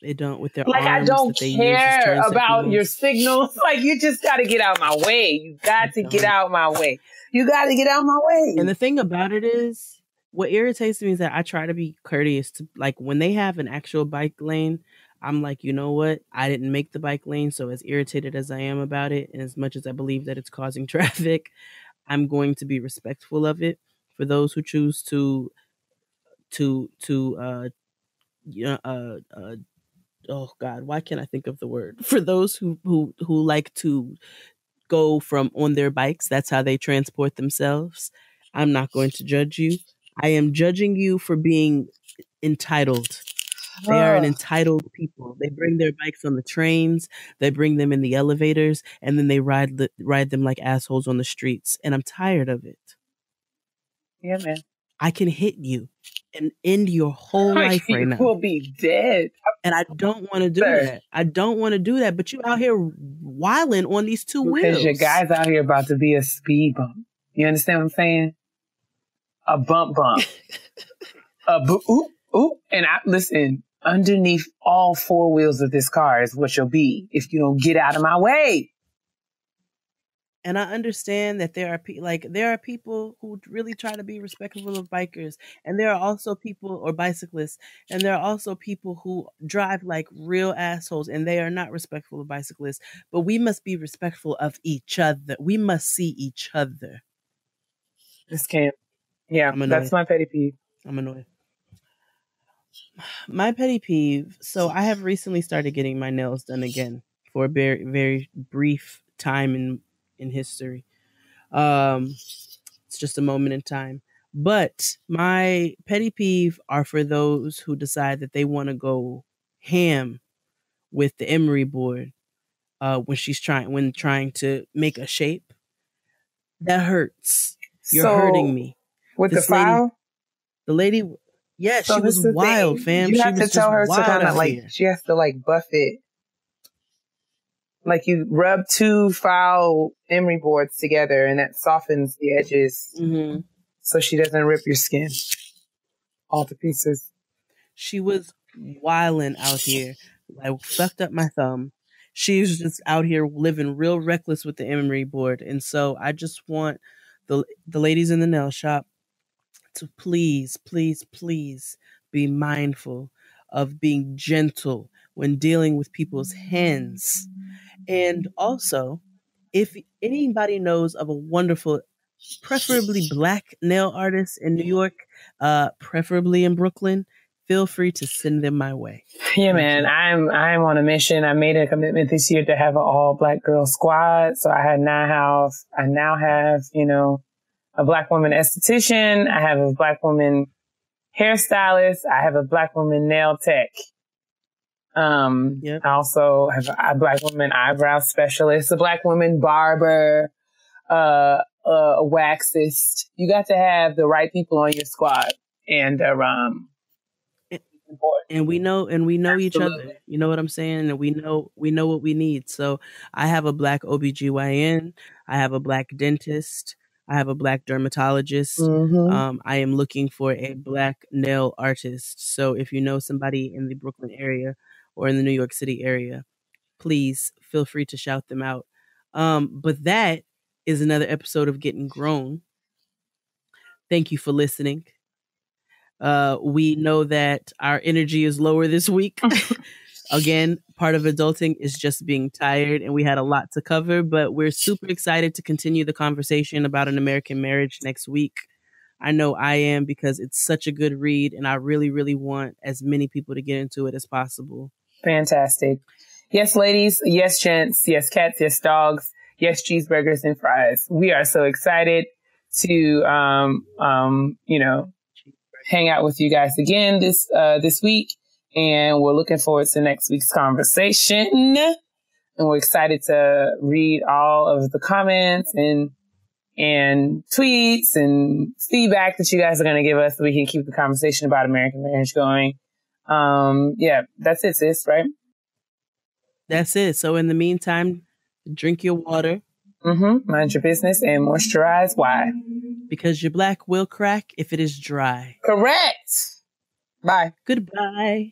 They don't with their like, arms. I don't that they care use as about signals. your signals. Like, you just got to get out my way. You got to get out my way. You got to get out my way. And the thing about it is, what irritates me is that I try to be courteous to, like, when they have an actual bike lane, I'm like, you know what? I didn't make the bike lane, so as irritated as I am about it, and as much as I believe that it's causing traffic, I'm going to be respectful of it. For those who choose to oh God, why can't I think of the word? For those who like to go from on their bikes, that's how they transport themselves. I'm not going to judge you. I am judging you for being entitled. They are an entitled people. They bring their bikes on the trains, they bring them in the elevators, and then they ride them like assholes on the streets. And I'm tired of it. Yeah, man. I can hit you and end your whole life right now. You will be dead. And I don't want to do that. I don't want to do that. But you out here wilding on these two wheels. Because your guy's out here about to be a speed bump. You understand what I'm saying? A bump. Oop, oop. And listen, underneath all four wheels of this car is what you'll be if you don't get out of my way. And I understand that there are people who really try to be respectful of bikers, and there are also people, or bicyclists, and there are also people who drive like real assholes, and they are not respectful of bicyclists. But we must be respectful of each other. We must see each other. This can't. Yeah, that's my petty peeve. I'm annoyed. My petty peeve. So I have recently started getting my nails done again for a very, very brief time in history. It's just a moment in time. But my petty peeve are for those who decide that they want to go ham with the emery board when trying to make a shape. That hurts. You're hurting me. With the file? The lady, yeah, she was wild, fam. You have to tell her to kind of like, she has to like buff it. Like, you rub two file emery boards together, and that softens the edges, so she doesn't rip your skin all to pieces. She was wilding out here. I fucked up my thumb. She was just out here living real reckless with the emery board. And so I just want the ladies in the nail shop to please, please, please be mindful of being gentle when dealing with people's hands. And also, if anybody knows of a wonderful, preferably black nail artist in New York, preferably in Brooklyn, feel free to send them my way. Yeah, man, I'm on a mission. I made a commitment this year to have an all black girl squad. So I now have, a black woman esthetician. I have a black woman hairstylist. I have a black woman nail tech. I also have a black woman eyebrow specialist, a black woman barber, a waxist. You got to have the right people on your squad. And we know Absolutely. each other. You know what I'm saying? And we know what we need. So I have a black OBGYN. I have a black dentist. I have a black dermatologist. Mm-hmm. I am looking for a black nail artist. So if you know somebody in the Brooklyn area or in the New York City area, please feel free to shout them out. But that is another episode of Getting Grown. Thank you for listening. We know that our energy is lower this week. Again, part of adulting is just being tired, and we had a lot to cover, but we're super excited to continue the conversation about An American Marriage next week. I know I am, because it's such a good read, and I really, really want as many people to get into it as possible. Fantastic. Yes, ladies. Yes, gents. Yes, cats. Yes, dogs. Yes, cheeseburgers and fries. We are so excited to, hang out with you guys again this week. And we're looking forward to next week's conversation. And we're excited to read all of the comments and tweets and feedback that you guys are going to give us so we can keep the conversation about American marriage going. That's it, sis, right? That's it. So in the meantime, drink your water. Mind your business and moisturize. Why? Because your black will crack if it is dry. Correct. Bye. Goodbye.